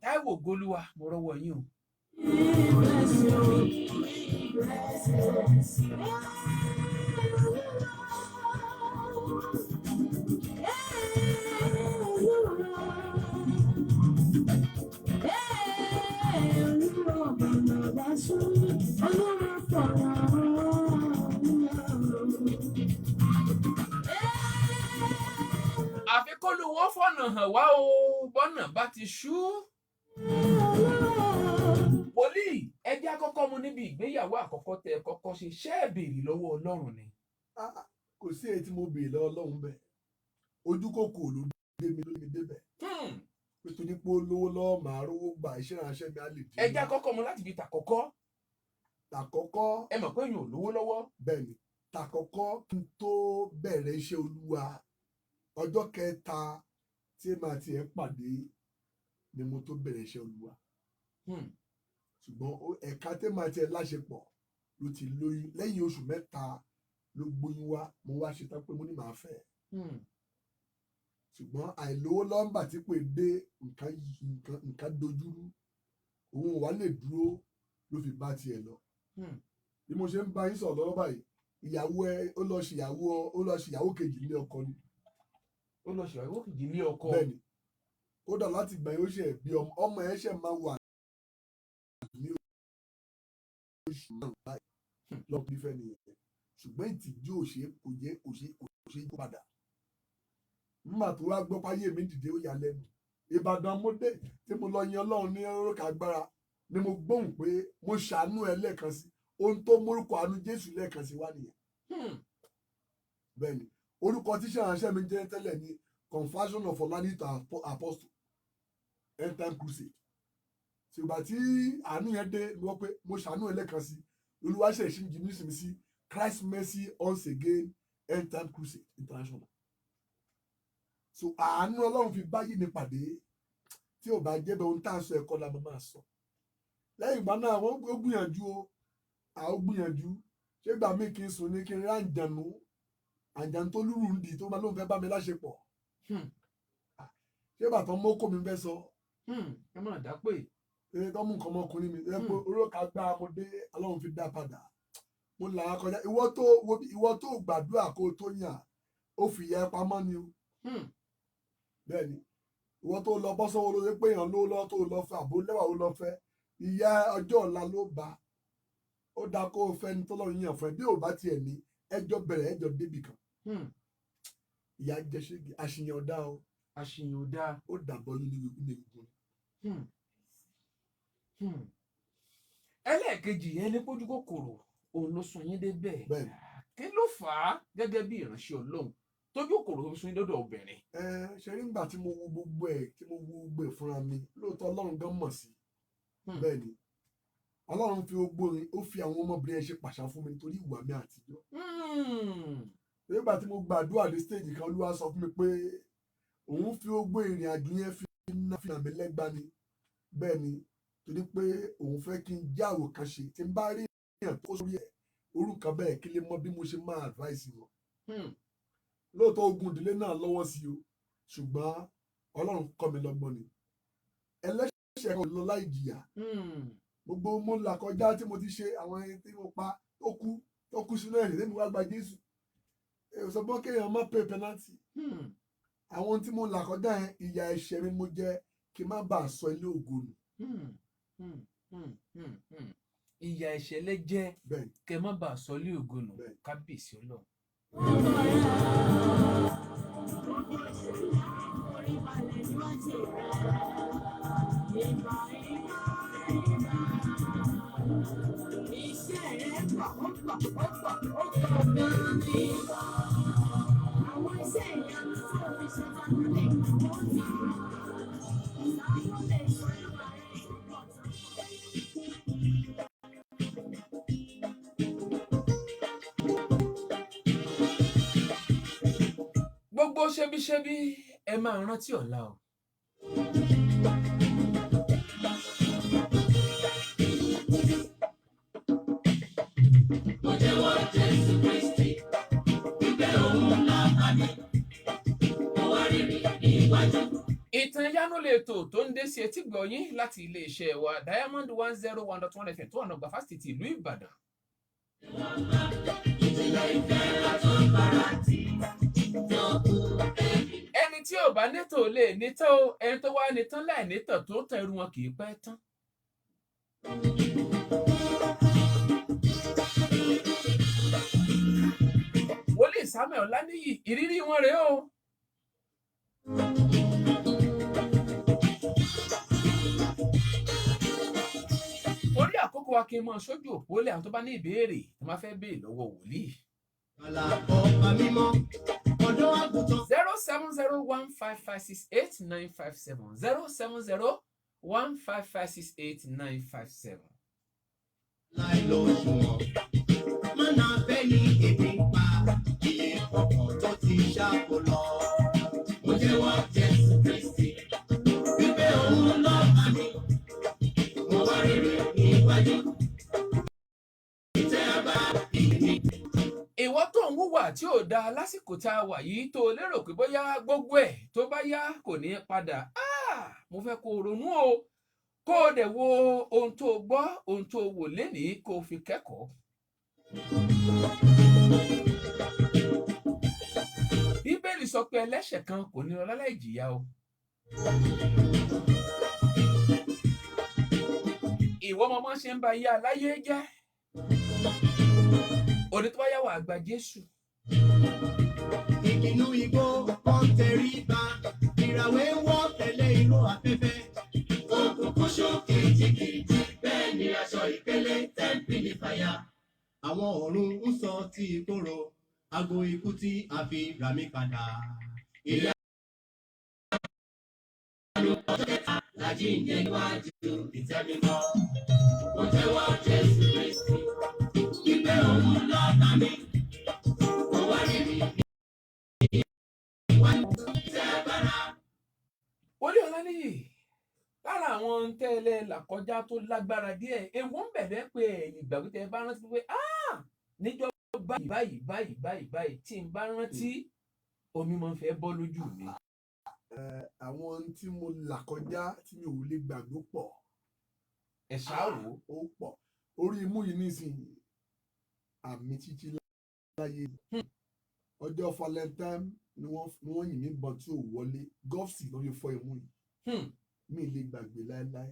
Táíwò Golúwa mo rọ́wọ́ yín o. àfi kó lu wọn fọ̀nà hàn wá o bọ́nà bá ti ṣú. wòlíì ẹjẹ́ àkọ́kọ́ mu níbi ìgbéyàwó àkọ́kọ́ tẹ kọ́kọ́ ṣe ṣẹ́ ẹ̀ béèrè lọ́wọ́ Ọlọ́run ni. kò sí èyí tí mo béèrè lọ́wọ́ Ọlọ́run bẹ́ẹ̀ ojú kòkò ló dé mi lórí mi débẹ̀ nítorí pé ó lówó lọ́wọ́ màá rówó gbà iṣẹ́ ìránṣẹ́ mi á lè dé. ẹjẹ́ àkọ́kọ́ mu láti fi tàkọ́kọ́. tàkọ́kọ́ ẹ mọ̀ pé èèyàn ò lówó lọ́wọ́. bẹ́ẹ̀ ni tàkọ́kọ́ kí n tó bẹ̀rẹ̀ iṣẹ́ Olúwa ọjọ́ kẹta tí màá tiẹ̀ pàdé ni mo tó bẹ̀rẹ̀ iṣẹ́ Olúwa ṣùgbọ́n ẹ̀ka tí màá tiẹ̀ láṣepọ̀ ló ti lóyún lẹ́yìn oṣù mẹ́ta ló gbóyún wá mo wá ṣetán pé mo ní màá fẹ́ ṣùgbọ́n àìlówó lọ́mbà tí pé dé nǹkan dojúrú òun ò wá lè dúró ló fi bá tiẹ̀ lọ bí mo ṣe ń bá yín sọ̀rọ̀ lọ́wọ́ báyìí ìyàwó ẹ ó lọ ṣìyàwó kejì nílé ọkọ ni. ó lọ ṣìyàwó kejì nílé ọkọ. bẹ́ẹ̀ni kódà láti gbà yín ó ṣe bí ọmọ ẹ ṣe máa wà ní oṣù náà báyìí lọ́pọ̀ nífẹ̀ẹ́ nìyẹn ṣùgbọ́n ìtìjú kò ṣe yí padà nígbà tó wá gbọ́ páyé mi dìde ó yà lẹ́nu Ìbàdàn mo dé tí mo lọ yan Ọlọ́run ní orókà agbára ni mo gbóhùn pé mo ṣàánú ẹ lẹ́ẹ̀kan sí ohun tó mórúkọ àánú Jésù lẹ́ẹ̀kan sí wá nìyẹn. bẹ́ẹ̀ni orúkọ tíṣà ránṣẹ́ mi jẹ́ tẹ́lẹ̀ ní Confession of Olanito Apostle End Time Crusade ṣùgbọ́n tí àánú yẹn dé ni wọ́n pé mo ṣàánú ẹ lẹ́ẹ̀kan sí Olúwa ṣe ìṣíjú nísìnyí sí Christ Mercy Once Again End Time Crusade International. so àánú Ọlọ́run fi báyìí mi pàdé tí ò bá jẹ́ bẹ́ẹ̀ ohun tá à ń sọ ẹ̀kọ́ la máa sọ lẹ́yìn ìgbà náà wọ́n gbìyànjú o àwọn gbìyànjú ṣé gbà mí kí n sùn ní kí n rí àǹjànú tó lúrù ń di tó máa lóun fẹ́ bá mi láṣepọ̀ ṣé bàtàn mọ́kò mi fẹ́ sọ ẹ máa dá pé tó mú nǹkan ọmọkùnrin mi ẹ pé orókà gbá mo dé Ọlọ́run fi dá padà mo là á kọjá ìwọ tó gbàdúrà kó tó yàn ó fi yẹ pamọ́ ni o bẹ́ẹ̀ni ìwọ tó lọ bọ́ sọ́wọ́ ló ṣe pé èèyàn ló lọ tó lọ fẹ́ àbó lẹ́wà ó lọ fẹ́ ìyá ọjọ́ ọ̀la ló bá ó dáa kó o fẹ́ ní tọ́lọ́run yàn fún ẹ bí ò bá tiẹ̀ ní ẹjọ́ bẹ̀rẹ̀ ẹjọ́ débì kan ìyá jẹ́ ṣégi àṣìyàn ọ̀dá o àṣìyàn ọ̀dá ó dàbọ̀ nínú egungun ẹlẹ́ẹ̀kejì yẹn ní pójú kòkòrò òun ló sún yín débẹ̀. bẹ́ẹ̀ni. kí ló fà á gẹ́gẹ́ bí ìránṣẹ́ Ọlọ́run tójú kòkòrò tó sún yín dọ́dọ̀ obìnrin? ṣe rí nígbà tí mo wo gbogbo ẹ̀ fúnra mi lóòótọ́ Ọlọ́run gan mọ̀ sí bẹ́ẹ̀ni Ọlọ́run fi ó fi àwọn ọmọbìnrin ẹ̀ ṣe pàṣà fún mi nítorí ìwà mi àtijọ́. nígbà tí mo gbàdúrà dé stage kan Olúwa sọ fún mi pé òun fi ó gbé ìrìn àjò yẹn fi nà mí lẹ́gbàá ni bẹ́ẹ̀ni torí pé òun fẹ́ kí n já àwòkọ́ṣe tí n bá rí èèyàn tó sórí ẹ̀ orúkọ bẹ́ẹ̀ kí lè mọ bí mo ṣe máa advice wọn. lóòótọ́ ogun ìdílé náà lọ́wọ́ sí o ṣùgbọ́n Ọlọ́run kọ́ mi lọ́gbọ́n ni ẹlẹ́ṣẹ̀ kan lọ láì jìyà gbogbo mo là kọjá tí mo ti ṣe àwọn ẹni tí mo pa tó kú sínú ẹ̀rìn lẹ́nu wá gba Jésù sọgbọ́n kéèyàn má pè penalty àwọn tí mo là kọjá yẹn ìyà ẹ̀ṣẹ̀ mi mo jẹ kí n má bàa sọ ilé ògo nù. ìyà ẹ̀ṣẹ̀ lẹ jẹ́ kẹ́ má bàa sọ ilé ògo nù. kábíyèsí Ọlọ́run. gbogbo ṣebíṣebí ẹ máa rántí ọ̀la o. ìtàn ìyanu lètò tó ń dé sí etí gbọ̀nyìn láti iléeṣẹ́ wa Diamond 101.1 FM tó ọ̀nà ọgbà fásitì ìlú Ìbàdàn. ẹni tí ò bá nítò lè nítàn o ẹni tó wá nítàn láì nítàn tó tàn irú wọn kì í pẹ́ tán. wòlíì Samuel Ọláníyì ìrírí wọn rèé o. orí àkókò wa kí n mọ sójú òpó lẹ àwọn tó bá ní ìbéèrè tó máa fẹ́ béèrè lọ́wọ́ wòlíì. 07015568957 07015568957. láì lọ ṣùwọ̀n mọ́nà bẹ́ẹ̀ ni èmi ń pa iye ọkọ̀ tó ti ṣàkó lọ. mo jẹ́wọ́ Jésù Kristi wípé òun lọ́ba mi mo wá rere níwájú ìtẹ́ àbá ìní. ìwọ tó ń hùwà tí ò dáa lásìkò tá a wà yìí tó lérò pé bóyá gbogbo ẹ̀ tó bá yá kò ní padà mo fẹ́ kó ronú o kó o dẹ̀ wo ohun tó gbọ́ ohun tó wò lénìí kó o fi kẹ́kọ̀ọ́. Bíbélì sọ pé ẹlẹ́ṣẹ̀ kan kò ní lọ láláì jìyà o. ìwọ ọmọ ṣe ń ba iye aláyé jẹ́ òní tó bá yà wà àgbà Jésù. ìkìnnú igbó kan tẹrí ba ìràwé wọ́ tẹ̀lé ìró afẹ́fẹ́. òkùnkùn ṣókè jìgìjì bẹ́ẹ̀ ni aṣọ ìpele tẹ́ḿpìlì fàyà. àwọn ọ̀run ń sọ ti ìkorò ago ikú tí a fi rà mí padà. ilé àlọ́ ọjọ́ kẹta làjíǹde níwájú ìtẹ́ mímọ́. mo jẹ́wọ́ Jésù Kristi ìgbẹ́ òun lọ́ba mi. mo wá rírì níwájú ìtẹ́ agbára. Wòlíì Ọláníyì lára àwọn tẹ́lẹ̀ làkọjá tó lágbára díẹ̀ ewu ń bẹ̀rẹ̀ pé ẹ̀yìn ìgbà pé tẹ́ bá rántí pé níjọ́ báyìí tí n bá rántí omi máa ń fẹ́ bọ́ lójú mi. àwọn tí mo là kọjá tí mi ò lè gbàgbé pọ̀. ẹ ṣáàwó. ó pọ̀ orí imú yìí nísìnyí àmì títí láyé ọjọ́ Valentine ni wọ́n yìn mí bọ́n tí ò wọlé gọ́ọ̀sì ló fi fọ́ imú yìí mi lè gbàgbé láéláé.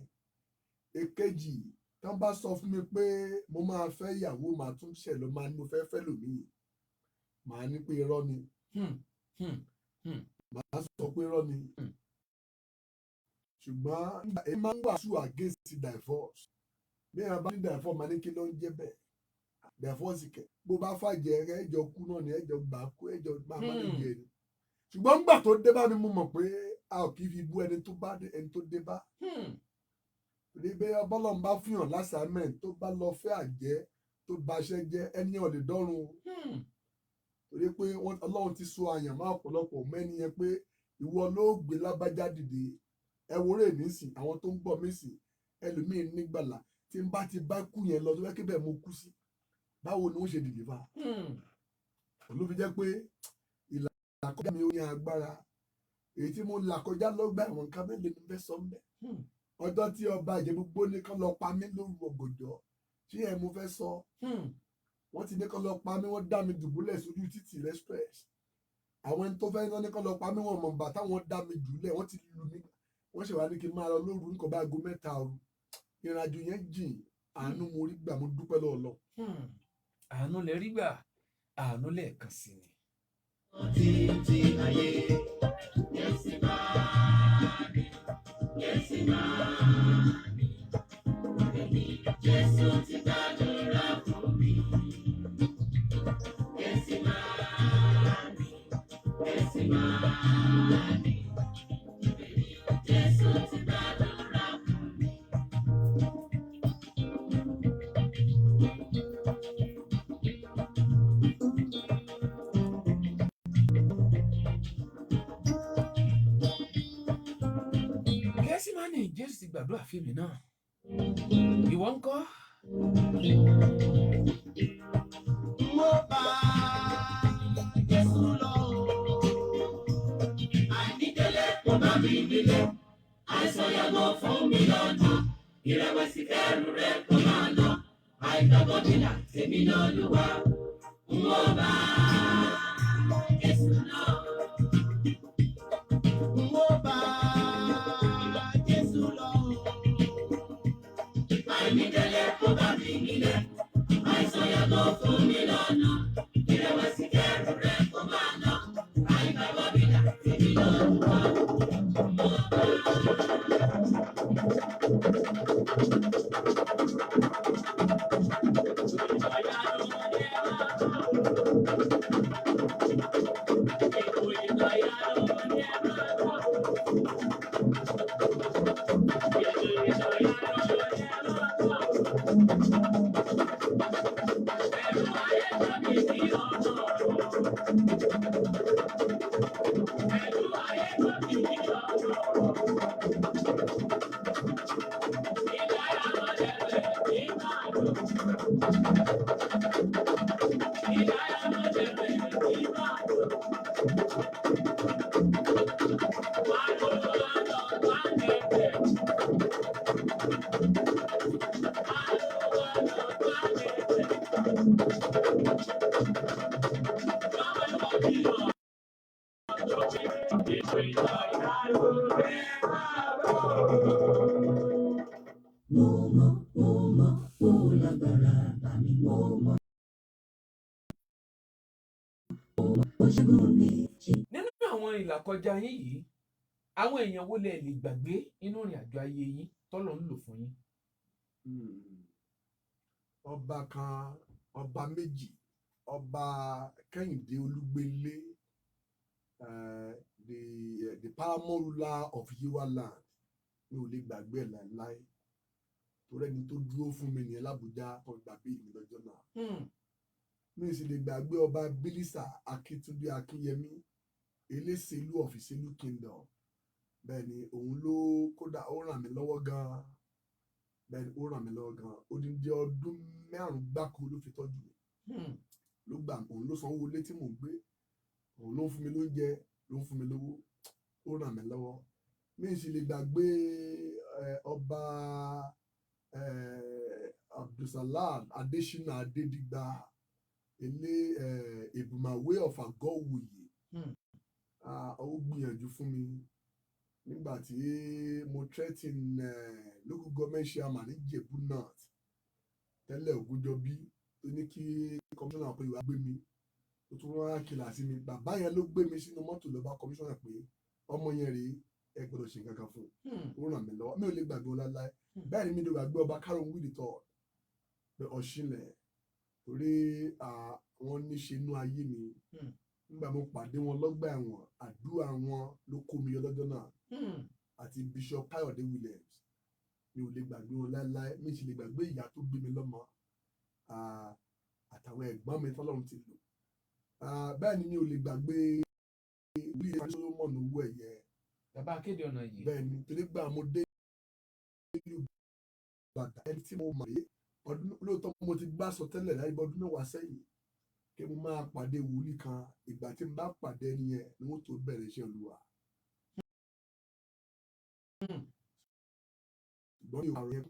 èkejì tán bá sọ fún mi pé mo máa fẹ́ ìyàwó màá tún ṣẹ̀ lọ máa ní mo fẹ́ fẹ́ lòmíì màá ní pé irọ́ ni màá sọ pé irọ́ ni ṣùgbọ́n èyí máa ń wàásù against divorce bí ẹ bá ní divorce máa ní kí ló ń jẹ́ bẹ́ẹ̀ divorce kẹ̀ bó bá fàjẹ́ rẹ ẹjọ́ kú náà ni ẹjọ́ gbà kú ẹjọ́ máa má lè jẹ ni ṣùgbọ́n nígbà tó dé bá mi mo mọ̀ pé a ò kì í fi bú ẹni tó dé bá rí bẹ́ẹ̀ bọ́lọ̀ ń bá fihàn lásàmẹ́ǹt tó bá lọ fẹ́ àjẹ́ tó baṣẹ́ jẹ́ ẹni ò lè dọ́run torí pé ọlọ́run ti so àyàn máa ọ̀pọ̀lọpọ̀ mẹ́ni yẹn pé ìwọ ló gbé lágbájá dìde ẹ wúrè nísìn àwọn tó ń gbọ́ mí sìn ẹlòmíín nígbàlà tí n bá ti bá kú yẹn lọ tó fẹ́ kébẹ̀ mo kú sí báwo ni wọ́n ṣe dìde bá olóbi jẹ́ pé ìlànà kọjá mi ó ní agbára èyí tí mo là kọjá lọ́gbà àwọn nǹkan mélòó ni fẹ́ sọ ń bẹ̀ ọjọ́ tí ọba ìjẹ́gbogbo ní kán lọ pa mí lóru ọ̀gànjọ́ tí ẹ̀ mo fẹ́ sọ wọ́n ti ní kán lọ pa mí wọ́n dá mi dùbúlẹ̀ sójú títì express àwọn ẹni tó fẹ́ iná ní kán lọ pa mí wọ́n mọ̀ bàtà wọ́n dá mi jùlẹ̀ wọ́n ti lù mí wọ́n ṣe wá ní kí n máa lọ lóru nǹkan bá aago 3 òru ìrìnàjò yẹn jìn àánú mo rí gbà mo dúpẹ́ lọ́wọ́ lọ. àánú lè rí gbà àánú lẹ́ẹ̀kan sí ni. Títí ayé, Jésù máa ní, Jésù máa ní, èmi Jésù ti gbàdúrà fún mi. Jésù máa ní, Jésù máa ní, èmi Jésù ti gbàdúrà fún mi. kẹ́sì máa ní Jésù ti gbàdúrà fèmí náà ìwọ ń kọ́. Mo bá Jésù lọ, àìnídélé kò bá mi nílé, àìsàn yàgò fún mi lọ́nà, ìrẹ̀wẹ̀sì kẹrù rẹ̀ kò máa lọ, àìgbàgbọ́ dínà tèmi lọ́lúwa. Mo bá Jésù lọ, mo bá Jésù lọ, àìnídélé kò bá mi nílé, àìsàn yàgò fún mi lọ́nà, ìrẹ̀wẹ̀sì kẹrù rẹ̀ kò máa lọ, àìgbàgbọ́ dínà tèmi lọ́lúwa. nínú àwọn ìlàkọjá yín yìí àwọn èèyàn wo lẹ lè gbàgbé nínú ìrìn àjò ayé yín tọ́lọ̀ ń lò fún yín. ọba méjì ọba Kẹ́hìndé Olúgbélé the paramount ruler of Yewa land mi ò lè gbàgbé ẹ̀ láéláé torí ẹni tó dúró fún mi nìyẹn l'Ábùjá tó gbàgbé mi lọ́jọ́ náà mi sì lè gbàgbé ọba Bílísà Akíntúndé Akínyẹmí Elésèlú of Ìsèlú kingdom bẹ́ẹ̀ ni òun ló kódà ó ràn mí lọ́wọ́ gan-an bẹ́ẹ̀ ni ó ràn mí lọ́wọ́ gan-an odindi ọdún 5 gbáko ló fi tọ́jú mi ló gbà òun ló sanwó ilé tí mò ń gbé òun ló ń fún mi lóúnjẹ ló ń fún mi lówó ó ràn mí lọ́wọ́ mi sì lè gbàgbé ọba Abdulsalam Adésínà Adédìgbà ilé Èbùmàwé of Àgọ́wòye ó gbìyànjú fún mi nígbà tí mo threaten local government chairman ní Ìjẹ̀bú North tẹ́lẹ̀ Ògúnjọbí tó ní kí commissioner pé ìwà gbé mi ó tún wá kìlà sí mi bàbá yẹn ló gbé mi sínú mọ́tò ló bá commissioner pé ọmọ yẹn rèé ẹ gbọ́dọ̀ ṣe nǹkan kan fún Hmm. ó ràn mí lọ́wọ́ mi ò lè gbàgbé wọn láéláé bẹ́ẹ̀ ni mi lè gbàgbé ọba Karùn-ún Wíìdìtọ̀ pé Ọ̀ṣìnlẹ̀ torí wọ́n níṣe inú ayé mi Hmm. nígbà mo pàdé wọn lọ́gbà ẹ̀wọ̀n àdúrà wọn ló kó mi yọ lọ́jọ́ náà Hmm. àti Bishop Káyọ̀dé Williams mi ò lè gbàgbé wọn láéláé mi sì lè gbàgbé ìyá tó gbé mi lọ́mọ àtàwọn ẹ̀gbọ́n mi tọ́lọ́run ti lò bẹ́ẹ̀ ni mi ò lè gbàgbé ilé ìwé Solomon owó ẹ̀yẹ Bàbá Akéde Ọ̀nà Ìyè. bẹ́ẹ̀ ni torí gbà mo dé ìlú Ìbàdàn ẹni tí mo mọ̀ yé ọdún lóòótọ́ mo ti gbá sọ tẹ́lẹ̀ láì bọ́ ọdún mẹ́wàá sẹ́yìn kí mo máa pàdé wòlíì kan ìgbà tí n bá pàdé ẹni yẹn ni wọ́n tó bẹ̀rẹ̀ iṣẹ́ Olúwa. ṣùgbọ́n mi ò àrùn yẹn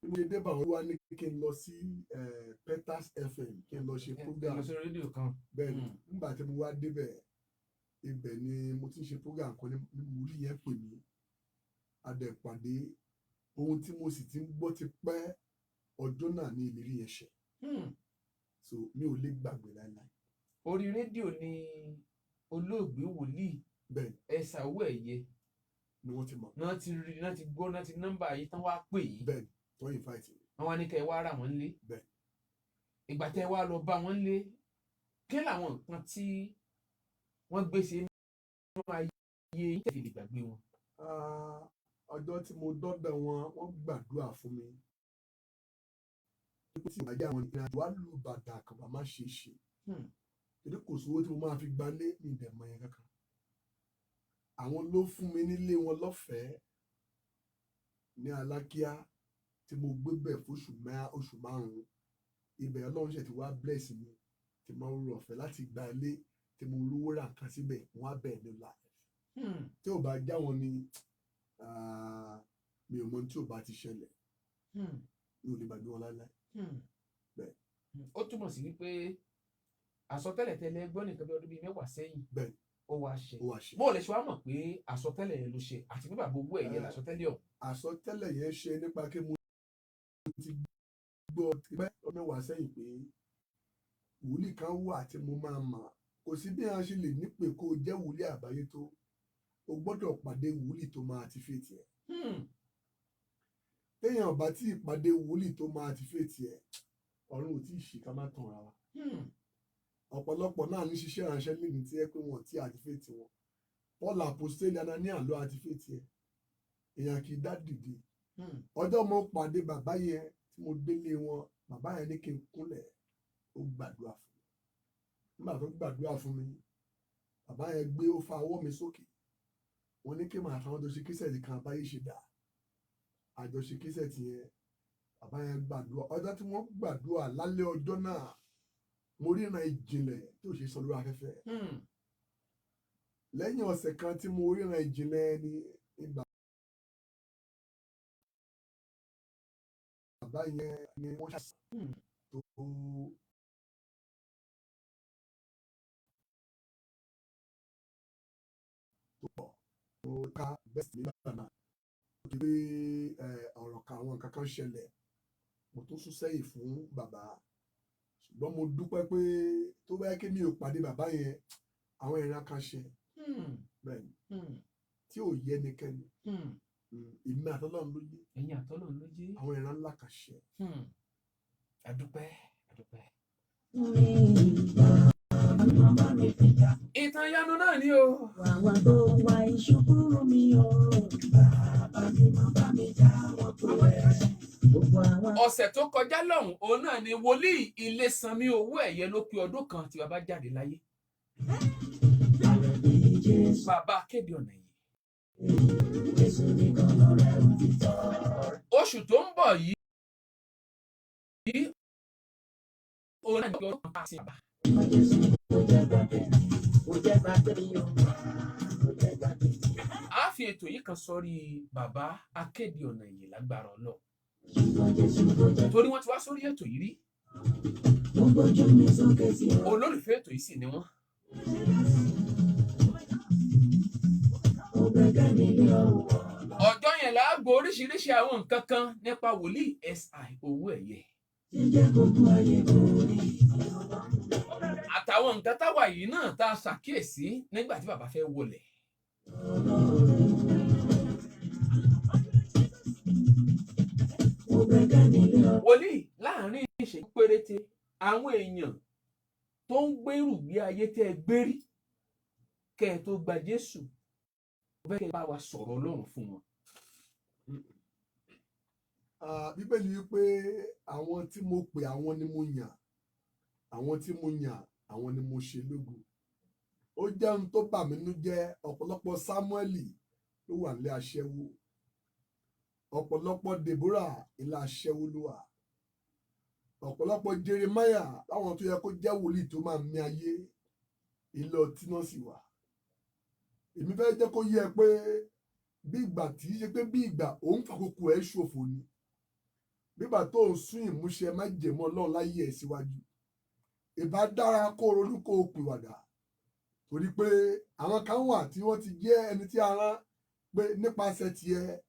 bí mo ṣe dé bá wọn wá ní kí n lọ sí Peters FM kí n lọ ṣe program Lọ sí rédíò kan. bẹ́ẹ̀ ni nígbà tí mo wá débẹ̀ ibẹ̀ ni mo ti ń ṣe program kan ní wòlíì yẹn pè mí adẹ̀pàdé ohun tí mo sì ti ń gbọ́ ti pẹ́ ọjọ́ náà ní ìlérí yẹn ṣẹ Hmm. so mi ò lè gbàgbé láíláí Orí rédíò ni olóògbé wòlíì bẹ́ẹ̀ ẹ̀sà owó ẹ̀yẹ ni wọ́n ti mọ̀ náà ti rí náà ti gbọ́ náà ti nọ́mbà yìí tán wá pè yìí. bẹ́ẹ̀ ni wọ́n invite mi Wọ́n wá ní kẹ́ ẹ wá rà wọ́n lé. bẹ́ẹ̀ Ìgbà tẹ́ ẹ wá lọ bá wọn lé kí làwọn nǹkan tí wọ́n gbé ṣe nínú ayé yín tẹ̀lé gbàgbé wọn. ọjọ́ tí mo dọ́dọ̀ wọn wọ́n gbàdúrà fún mi pé tí ìwádìí àwọn ìrìn àjò wá lù Ìbàdàn àkàbà má ṣe ṣe Hmm. torí kò sówó tí mo máa fi gbalé ní ìdẹ̀mọ̀ yẹn kankan àwọn ló fún mi nílé wọn lọ́fẹ̀ẹ́ ní Alákíá tí mo gbé bẹ̀ fóṣù oṣù márùn-ún ibẹ̀ Ọlọ́run ṣe ti wá bless mi tí mo rú ọ̀fẹ́ láti gba ilé tí mo rówó rà nǹkan síbẹ̀ wọ́n á bẹ̀ ní life Hmm. tí ò bá já wọn ni mi ò mọ tí ò bá ti ṣẹlẹ̀ Hmm. mi ò lè gbàgbé wọn láéláé. Hmm. Bẹ́ẹ̀. Ó túmọ̀ sí wípé àsọtẹ́lẹ̀ tẹ́lẹ̀ gbọ́ nìkan bí ọdún bíi mẹ́wàá sẹ́yìn Bẹ́ẹ̀. ó wá ṣe. ó wá ṣe. Bó o lè ṣe wá mọ̀ pé àsọtẹ́lẹ̀ yẹn ló ṣe àti pé bàbá owó ẹ̀yẹ làsọtẹ́lẹ̀ ọ̀hún. àsọtẹ́lẹ̀ yẹn ṣe nípa kí mo ti gbọ́ tipẹ́ ọdún mẹ́wàá sẹ́yìn pé wòlíì kan wà tí mo máa mọ̀ kò sí bí wọ́n ṣe lè nípè kó o jẹ́ wòlíì àgbáyé tó o gbọ́dọ̀ pàdé wòlíì tó máa ti fètì ẹ̀ Hmm. téèyàn bá tí ì pàdé wòlíì tó máa ti fètì ẹ̀ ọ̀run ò tí ì ṣì ká má tàn ra wa Hmm. ọ̀pọ̀lọpọ̀ náà ní ṣiṣẹ́ ìránṣẹ́ lẹ́yìn tí ẹ pé wọn tí àti fètì wọn Paul Apostoli Anania ló àti fètì ẹ̀ èèyàn kì í dá dìde Hmm. ọjọ́ mo pàdé bàbá yẹn tí mo délé wọn bàbá yẹn ní kí n kúnlẹ̀ ó gbàdúrà fún mi nígbà tó gbàdúrà fún mi bàbá yẹn gbé ó fa ọwọ́ mi sókè wọ́n ní kí màá táwọn tó ṣe kíṣẹ́ẹ̀tì kan báyìí ṣe dà àjọṣe kíṣẹ́ẹ̀tì yẹn bàbá yẹn gbàdúrà ọjọ́ tí wọ́n gbàdúrà lálẹ́ ọjọ́ náà mo ríran ìjìnlẹ̀ tí ò ṣe sọ lórí afẹ́fẹ́ Hmm. lẹ́yìn ọ̀sẹ̀ kan tí mo ríran ìjìnlẹ̀ ní ìgbà bàbá yẹn ni wọ́n ṣàṣà Hmm. tó pọ̀ mo ká bẹ́ẹ̀ sí nígbà náà ó ti pé ọ̀rọ̀ kan àwọn nǹkan kan ṣẹlẹ̀ mo tún sún sẹ́yìn fún bàbá ṣùgbọ́n mo dúpẹ́ pé tó bá yẹ kí mi ò pàdé bàbá yẹn àwọn ìran kan ṣe Hmm. bẹ́ẹ̀ ni Hmm. tí ò yẹ ẹnikẹ́ni Hmm. ìmí àtọ́lọ́run ló yé Ẹ̀yin àtọ́lọ̀ ló jẹ́. àwọn ìran ńlá kan ṣe. Hmm. Àdúpẹ́ àdúpẹ́. Ìtàn ìyanu náà ni o. Wàwá tó wá ìṣubú mi o. Bàbá mi máa bá mi já wọn tó rẹ̀. Gbogbo àwọn Ọ̀sẹ̀ tó kọjá lọ́hùn òun náà ni wòlíì Ilésanmí owó ẹ̀yẹ ló pé ọdún kan tí bàbá jáde láyé. àrẹ̀bí Jésù. Bàbá Akéde Ọ̀nà Ìyè. Jésù nìkan lọ̀rẹ́ òtítọ́. Oṣù tó ń bọ̀ yìí òun náà ni ọdún kan sí bàbá. Ọmọ Jésù kò jẹ́ gbàgbé mi. Kò jẹ́ gbàgbé mi o. Kò jẹ́ gbàgbé mi. A fi ètò yìí kan sórí bàbá Akéde Ọ̀nà Ìyè lágbára Ọlọ́run. Ṣùgbọ́n Jésù kò jẹ́. Torí wọ́n ti wá sórí ètò yìí rí. Mo gbójú mi sókè sí ọ. Olólùfẹ́ ètò yìí sì ni wọ́n. Mo gbẹ́kẹ̀ mi lé ọwọ́. Ọjọ́ yẹn là á gbọ́ oríṣiríṣi àwọn nǹkan kan nípa wòlíì SI owó ẹ̀yẹ. Jíjẹ́ gbogbo ayé borí. Àtàwọn nǹkan táwa yìí náà tá a ṣàkíyèsí nígbà tí bàbá fẹ́ wọlẹ̀. Ọlọ́run wòlíì láàrin ìṣẹ́jú péréte àwọn èèyàn tó ń gbèrú bí ayé tẹ́ ẹ gbérí kẹ́ ẹ tó gba Jésù bẹ́ẹ̀ kẹ́ ẹ bá wa sọ̀rọ̀ Ọlọ́run fún wọn. Bíbélì wípé àwọn tí mo pè àwọn ni mo yàn, àwọn tí mo yàn àwọn ni mo ṣe lógo. Ó jẹ́ ohun tó bà mí nínú jẹ́ ọ̀pọ̀lọpọ̀ Sámúẹ́lì ló wà nílé aṣẹ́wó, ọ̀pọ̀lọpọ̀ Deborah ilé aṣẹ́wó ló wà, ọ̀pọ̀lọpọ̀ Jeremáyà láwọn tó yẹ kó jẹ́ wòlíì tó máa mì ayé ilé ọtí náà sì wà. Èmi fẹ́ jẹ́ kó yé ẹ pé bí ìgbà tí í ṣe pé bí ìgbà òun fàkókò ẹ̀ ṣòfò ni, bí ìgbà tó ń sún ìmúṣẹ májẹ̀mú Ọlọ́run láyé ẹ̀ síwájú. Ìbá dára kó ronú kó o pìwàdà, torí pé àwọn kan wà tí wọ́n ti jẹ́ ẹni tí a rán pé nípasẹ̀ tiẹ̀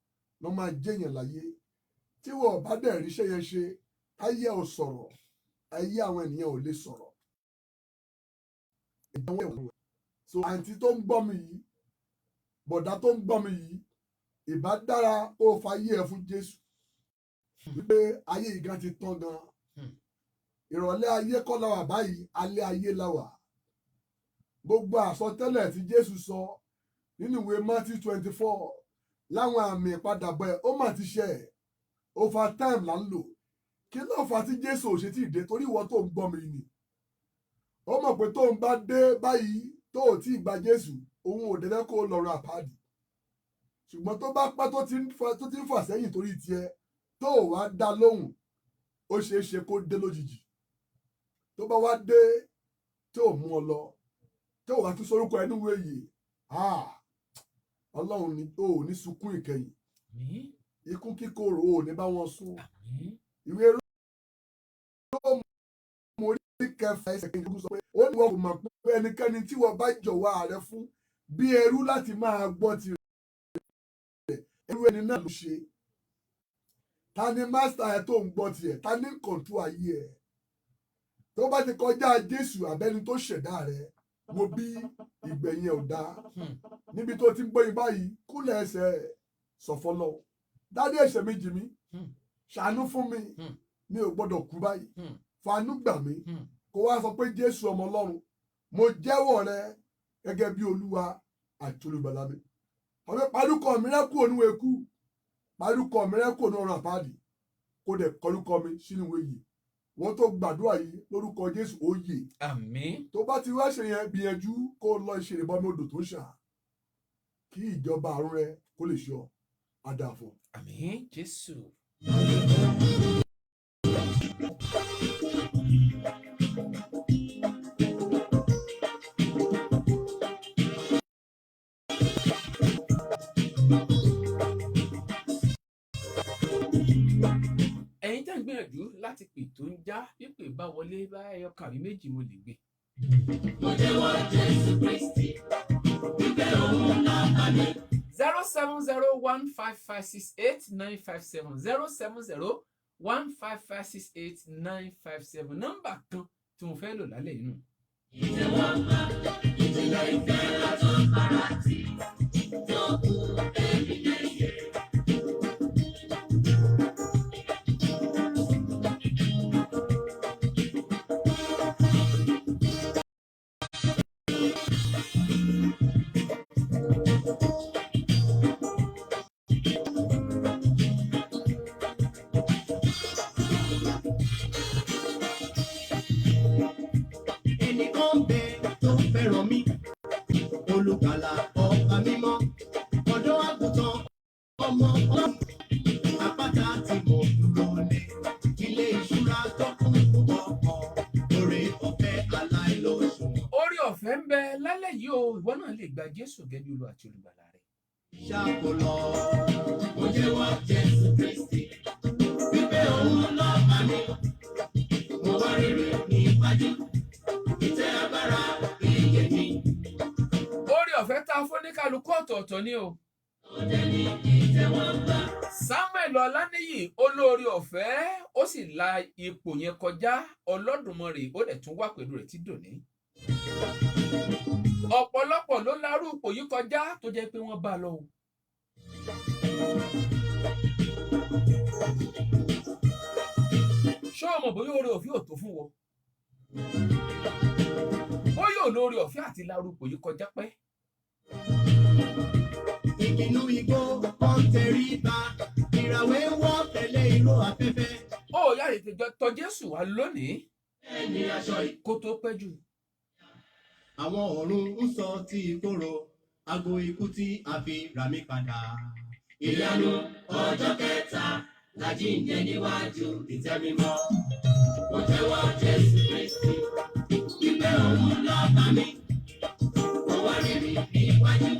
ló máa jẹ́yàn láyé. Tí wọ́n bá dẹ̀ ríṣẹ́ yẹn ṣe, ayé ò sọ̀rọ̀, ayé àwọn ènìyàn ò lè sọ̀rọ̀. So àǹtí tó ń gbọ́ mi yìí, bọ̀dá tó ń gbọ́ mi yìí, ìbá dára kó o fayé ẹ fún Jésù. Wípé ayé yìí gan ti tán gan. Ìrọ̀lẹ́ ayé kọ́ la wà báyìí, alẹ́ ayé la wà. Gbogbo àsọtẹ́lẹ̀ tí Jésù sọ nínú ìwé Matthew 24 láwọn àmì ìpadàbọ̀ ẹ̀ ó mà ti ṣẹ ẹ̀. Overtime là ń lò. Kí ló fà tí Jésù ò ṣe tí ì dé? Torí ìwọ tó ń gbọ́ mi ni. Ó mọ̀ pé tó ń bá dé báyìí tó ò tí ì gba Jésù, òun ò dẹ́fẹ́ kó lọ́rọ̀ àpáàdì. Ṣùgbọ́n tó bá pẹ́ tó ti ń fà sẹ́yìn torí tiẹ̀ tó ò wá dá lóhùn, ó ṣeé ṣe kó dé lójijì. Tó bá wá dé tí ò mú ọ lọ, tí ò wá tún sorúkọ ẹnu wéyè, Ọlọ́run ni ó ní sunkún ìkẹyìn. Ikú kíkorò ò ní bá wọn sún. Ìwé Róòmù orí kẹfà ẹsẹ̀ kejì sọ pé ó ní wọn kò mọ̀ pé ẹnikẹ́ni tí wọ́n bá jọ̀wọ́ ààrẹ fún bí ẹrú láti máa gbọ́ tirẹ̀, ẹrú ẹni náà ló ṣe. Ta ni mástà ẹ tó ń gbọ́ tiẹ̀? Ta ni ń kọ̀ǹtú ayé ẹ̀? Tó bá ti kọjá Jésù àbẹ́ni tó ṣẹ̀dá rẹ̀, mo bí ìgbẹ̀yìn ẹ̀ ò dáa. Níbi tó ti ń gbọ́ yín báyìí, kúnlẹ̀ ẹsẹ̀ sọ fọ́lọ́run. Dádì ẹ̀ṣẹ̀ mi jì mí, ṣàánú fún mi, mi ò gbọ́dọ̀ kú báyìí. Fàánú gbà mí, kó wá sọ pé Jésù ọmọ Ọlọ́run, mo jẹ́wọ́ rẹ gẹ́gẹ́ bí Olúwa àti Olùgbàlà mi. Ọ̀rẹ́ parúkọ mi rẹ́ kúrò nínú eku, parúkọ mi rẹ́ kúrò nínú ọ̀run àpáàdì, kó dẹ̀ kọrúkọ mi sínú ìwé yìí. Wọ́n tó gbàdúrà yìí lórúkọ Jésù ó yè. Àmín. Tó bá ti wá ṣe yẹn, gbìyànjú kó lọ ìṣèrèbọmi odò tó ṣà, kí ìjọba àrùn rẹ kó lè ṣọ́ àdàfọ̀. Àmín Jésù. Ẹ̀yin tẹ́ ń gbìyànjú láti pè tó ń já pípè bá wọlé bá ẹyọ kàrí méjì mo lè gbé. Mo jẹ́wọ́ Jésù Kristi, wípé òun náà bá mi. 07015568957 07015568957 nọ́mbà kan tí mo fẹ́ lò lálẹ́ yìí nù. Ìtẹ́wọ́gbà ìjìnlẹ̀ ìfẹ́ àtọ́kára tí yóò kú ẹ̀mí lẹ́yìn. Ẹnìkan bẹ tó fẹ́ràn mi, olùgbàlà ọba mímọ́, ọ̀dọ́ àgùntàn ọmọ ọlọ́run, àpáta tí mo dúró lé, ilé ìṣúra tó kún fún ọkọ̀, oore ọ̀fẹ́ aláìlóṣùwọ̀n. Oore ọ̀fẹ́ ń bẹ lálẹ́ yìí o, ìwọ náà lè gba Jésù gẹ́gẹ́ bí Olúwa àti Olùgbàlà rẹ. Ṣàkólọ́, mo jẹ́wọ́ Jésù Kristi, wípé òun lọ́ba mi, mo wá rere ní iwájú, ìtẹ́ agbára iye mi. Oore ọ̀fẹ́ tá a fún ní kálukú ọ̀tọ̀ọ̀tọ̀ ni o. Ó jẹ́ ní ìtẹ́wọ́gbà. Samuel Ọláníyì olóore ọ̀fẹ́ ó sì la ipò yẹn kọjá, Olódùmarè ó dẹ̀ tún wà pẹ̀lú rẹ̀ tí dòní. Ọ̀pọ̀lọpọ̀ ló larú ipò yìí kọjá tó jẹ́ pé wọ́n bá lọ o. ṣé o mọ̀ bóyá oore ọ̀fẹ́ ò tó fún wọn bóyá olóore ọ̀fẹ́ àti lárúkọ yìí kọjá pẹ́. Ìkìnnú igbó kan tẹríba, ìràwé wọ́ tẹ̀lé ìró afẹ́fẹ́. Ó yára ètò tọ̀ Jésù wá lónìí Ẹni aṣọ kó tó pẹ́ jù. àwọn ọ̀run ń sọ ti ìkorò, ago ikú tí a fi rà mí padà. Ìyanu ọjọ́ kẹta la jíǹde níwájú ìtẹ́ mímọ́. Mo jẹ́wọ́ Jésù Kristi, ìfẹ́ òun lọ bá mi. Mo wá rí mi níwájú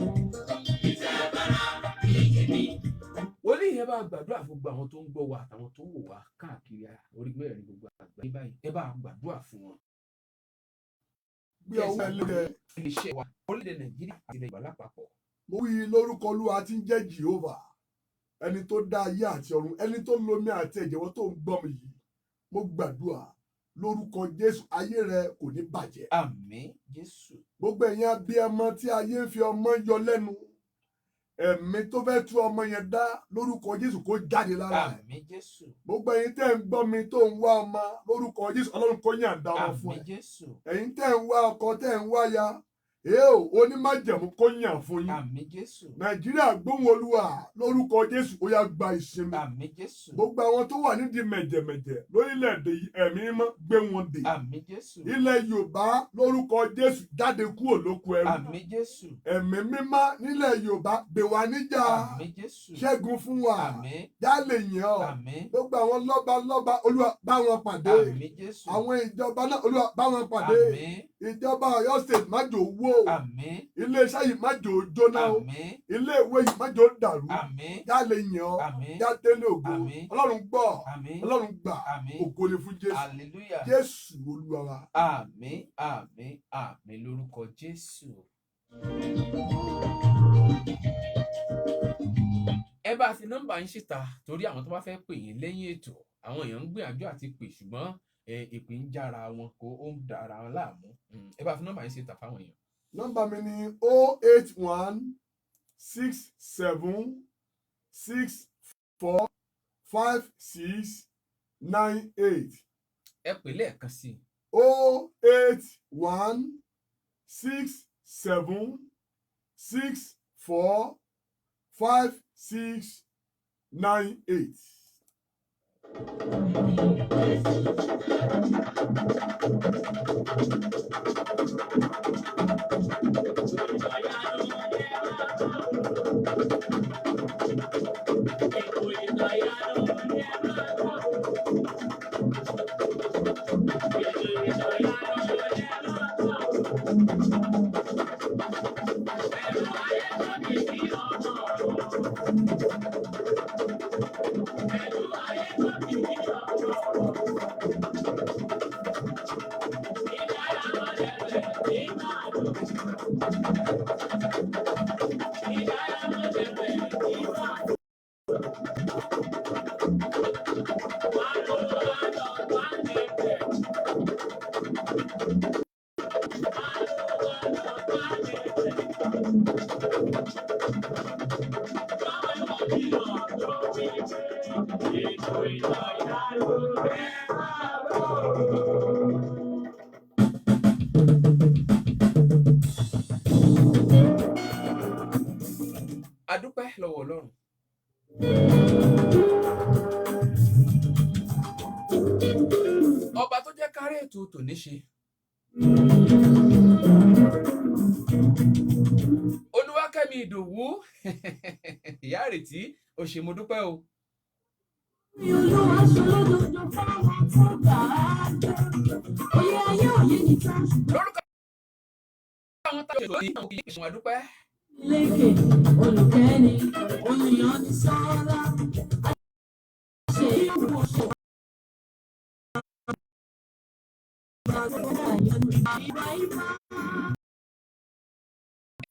ìtẹ́ bára ìyè mi. Wòlíì yẹn bá gbàdúrà fún gbogbo àwọn tó ń gbọ́ wa àtàwọn tó ń wò wá káàkiri orí mẹ́rin gbogbo àgbáyé báyìí. Ẹ bá gbàdúrà fún wọn. Bí ọwọ́ ẹlẹ́dẹ̀. Iléeṣẹ́ wa orílẹ̀ Nàìjíríà àti ilẹ̀ Yorùbá lápapọ̀. Mo wí lórúkọ Olúwa tí ń jẹ́ Jehovah, ẹni tó dá ayé àti ọ̀run, ẹni tó lomi àti ẹ̀jẹ̀wọ́ tó ń gbọ́ mi yìí. Mo gbàdúrà lórúkọ Jésù, ayé rẹ kò ní bàjẹ́. Àmín Jésù. Gbogbo ẹ̀yin abiyamọ tí ayé ń fi ọmọ yọ lẹ́nu, ẹ̀mí tó fẹ́ tú ọmọ yẹn dá lórúkọ Jésù kó jáde lára ẹ̀. Àmín Jésù. Gbogbo ẹ̀yin tẹ́ ń gbọ́ mi tó ń wá ọmọ lórúkọ Jésù, Ọlọ́run kó yàn dá ọmọ fún Àmín ẹ. Jésù. Ẹ̀yin tẹ́ ń wá ọkọ tẹ́ ń wá ya, èèò onímájẹ̀mú kó yàn fún yín. Àmín Jésù. Nàìjíríà gbóhùn Olúwa lórúkọ Jésù, ó yá gba ìsinmi. Àmín Jésù. Gbogbo àwọn tó wà nídìí mẹ̀jẹ̀mẹ̀jẹ̀ lórílẹ̀‐èdè yìí, ẹ̀mí mọ́ gbé wọn dè. Àmín Jésù. Ilẹ̀ Yorùbá lórúkọ Jésù jáde kúrò lóko ẹrú. Àmín Jésù. Ẹ̀mí mímọ́ nílẹ̀ Yorùbá gbè wá níjà. Àmín Jésù. Ṣẹ́gun fún wa. Àmín. Já lè yìn ọ́. Àmín. Gbogbo àwọn lọ́ba Olúwa bá wọn pàdé. Àmín Jésù. Àwọn ìjọba náà Olúwa bá wọn pàdé. Àmín. Ìjọba Ọ̀yọ́ state má jò wó. Àmín. Iléeṣẹ́ yìí má jò jóná o. Àmín. Ilé ìwé yìí má jò dàrú. Àmín. Já lè yìn ọ́. Àmín. Já délé ògo. Àmín. Ọlọ́run gbọ́. Àmín. Ọlọ́run gbà. Àmín. Ògo ni fún Jésù. Hallelujah. Jésù Olúwa wa. Àmín. Àmín. Àmín lórúkọ Jésù. Ẹ bá fi nọ́mbà yín síta torí àwọn tó bá fẹ́ pè yín lẹ́yìn ètò àwọn èèyàn ń gbìyànjú àti pè ṣùgbọ́n ìpè ń jára wọn kó ó ń dára wọn láàmú. Ẹ bá fi nọ́mbà yín síta fáwọn èèyàn. Nọ́mbà mi ni 081 67 64 56 98. Ẹ pè lẹ́ẹ̀kan sí i. 081 67 64 56 98. A dúpẹ́ lọ́wọ́ Ọlọ́run. Ọba tó jẹ́ kárí ètò tòní ṣe. Olúwakẹ́mi Ìdòwú ìyá àrètí òṣèmọdúpẹ́ o. Olúwa ṣolódodo fáwọn tó gbà á jẹ́. Oyè ayé òye nìkan. Lórúkọ àwọn táwọn ètò yìí àwọn kìí ṣe wọn dúpẹ́. Lékè olùkẹ́ni olùyàn ní sọ́ọ́lá. Ṣé ìwọ ṣe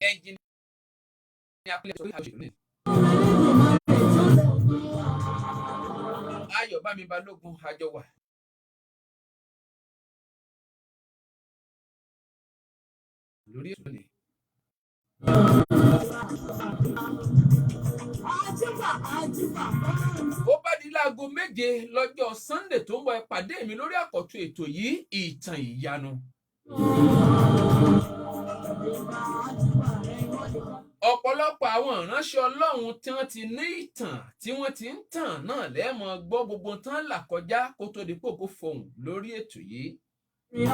Ẹnjìnìá pílẹ̀ sórí àwọn òṣèlú nìyí. Ayọ̀bámi Balógun Àjọwà. Lórí ètò ni. Ó bá di láago láago 7 lọ́jọ́ Sunday tó ń bọ̀ ẹ pàdé mi lórí àkọ́tún ètò yìí ìtàn ìyanu. Ọ̀pọ̀lọpọ̀ àwọn ìránṣẹ́ Ọlọ́run tí wọ́n ti ní ìtàn tí wọ́n ti ń tàn náà lẹ́ẹ̀mọ́ gbọ́ gbogbo tán là kọjá kó tó di pòkó fohùn lórí ètò yìí.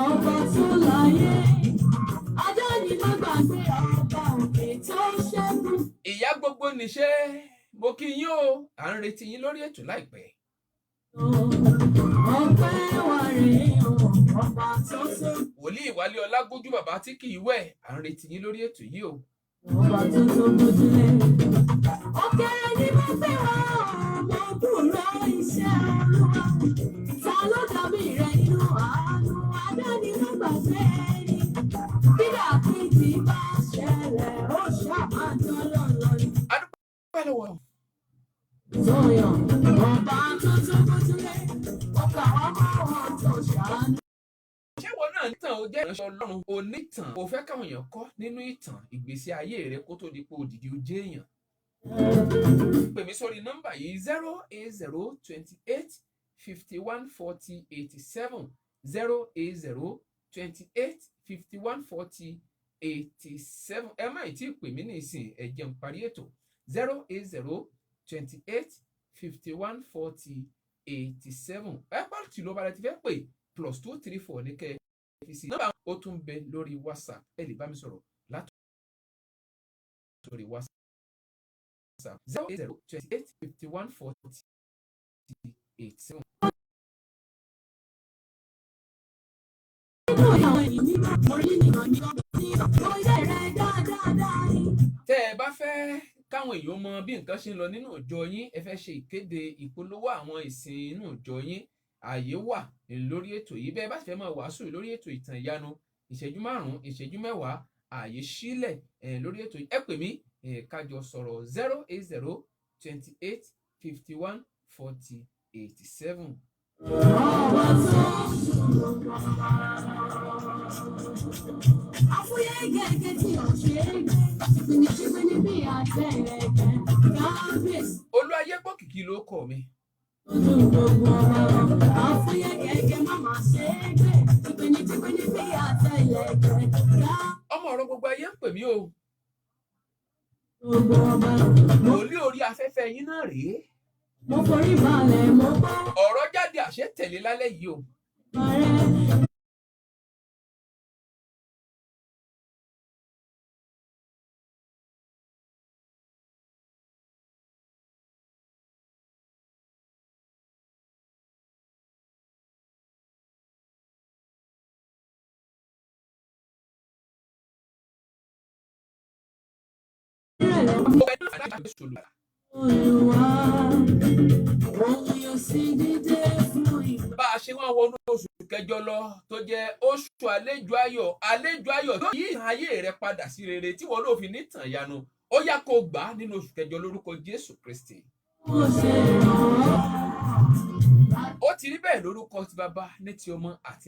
Ọba tó láyé, ajá ni má gbàgbé ọba òkè tó ṣẹ́gun. Ìyá gbogbo níṣẹ́ mo kí yín o, à ń retí yín lórí ètò láìpẹ́. Ọpẹ́ wà rèé o, ọba tó ṣe. Wòlíì Wálé Ọlágójú bàbá tí kì í wẹ̀, à ń retí yín lórí ètò yìí o. Ọba tó tó gbójúlé. Ọ̀kẹ́rẹ́ ni mo fẹ́ wá ọmọ kúrò iṣẹ́ Olúwa. Ta ló dàbí rẹ̀ nínú àánú? Adáni ló gbàgbé ẹni. Bídà kìtì bá ṣẹlẹ̀, ó ṣàmájọ́ lọ́lọ́ ni. Adúpẹ́ lọ́wọ́. Tóyàn, ọba tó tó gbójúlé. Ọkà wá mọ́ wọn tó ṣàánú. Ṣé wọn náà nítàn ó jẹ́ ìránṣẹ́ Ọlọ́run onítàn ó fẹ́ káwọn èèyàn kọ́ nínú ìtàn ìgbésí ayé rẹ kó tó di pé òdìdí ó jẹ́ èèyàn? Pè mí sórí nọ́mbà yìí 08028 51 40 87 08028 51 40 87. Ẹ má tí ì pè mí nísìn ẹ jẹ́ n parí ètò 08028 51 40 87. Ẹ pàtì ló balẹ̀ ti fẹ́ pè +234 ní kẹ́ fi sí. Nọ́mbà ó tún bẹ lórí WhatsApp ẹ lè bá mi sọ̀rọ̀ látòrí WhatsApp 08028 51 40 87. Tẹ́ ẹ bá fẹ́ káwọn èèyàn mọ bí nǹkan ṣe ń lọ nínú ìjọ yín, ẹ fẹ́ ṣe ìkéde ìpolówó àwọn ìsìn inú ìjọ yín, ààyè wà lórí ètò yìí. Bẹ́ẹ̀ bá fẹ́ máa wàásù lórí ètò ìtàn ìyanu ìṣẹ́jú 5 ìṣẹ́jú 10 ààyè sílẹ̀ lórí ètò yìí. Ẹ pè mí kájọ sọ̀rọ̀ 08028 51 40 87. Àfúyẹ́ gẹ́gẹ́ tí ò ṣe é gbé, pínípíní bí àtẹ̀lẹ̀kẹ́, kábíyèsí. Olúwayépọ̀kìkí ló kọ mi. Ojú gbogbo ọ̀rọ̀, àfúyẹ́ gẹ́gẹ́ má máa ṣe é gbé, pínípíní bí àtẹ̀lẹ̀kẹ́, Ọmọ ọ̀rọ̀ gbogbo ayé ń pè mí o. gbogbo ọba. Wòlíì orí afẹ́fẹ́ yín náà rèé. Mo forí balẹ̀ mo bá Ọ̀rọ̀ jáde àṣẹ tẹ̀lé lálẹ́ yìí o. parẹ́. Olúwa, òun yóò sì dìde fún ìgbà. Bá a ṣe wọ́n wọnú oṣù kẹjọ lọ tó jẹ́ oṣù àlejò ayọ̀ tó yí ìtàn ayé rẹ padà sí rere tí wọ́n ló fi nítàn ìyanu. Ó yá kó gbà á nínú oṣù kẹjọ lórúkọ Jésù Kristi. Mo ṣe rán. Ó ti rí bẹ́ẹ̀ lórúkọ ti Bàbá ní ti Ọmọ àti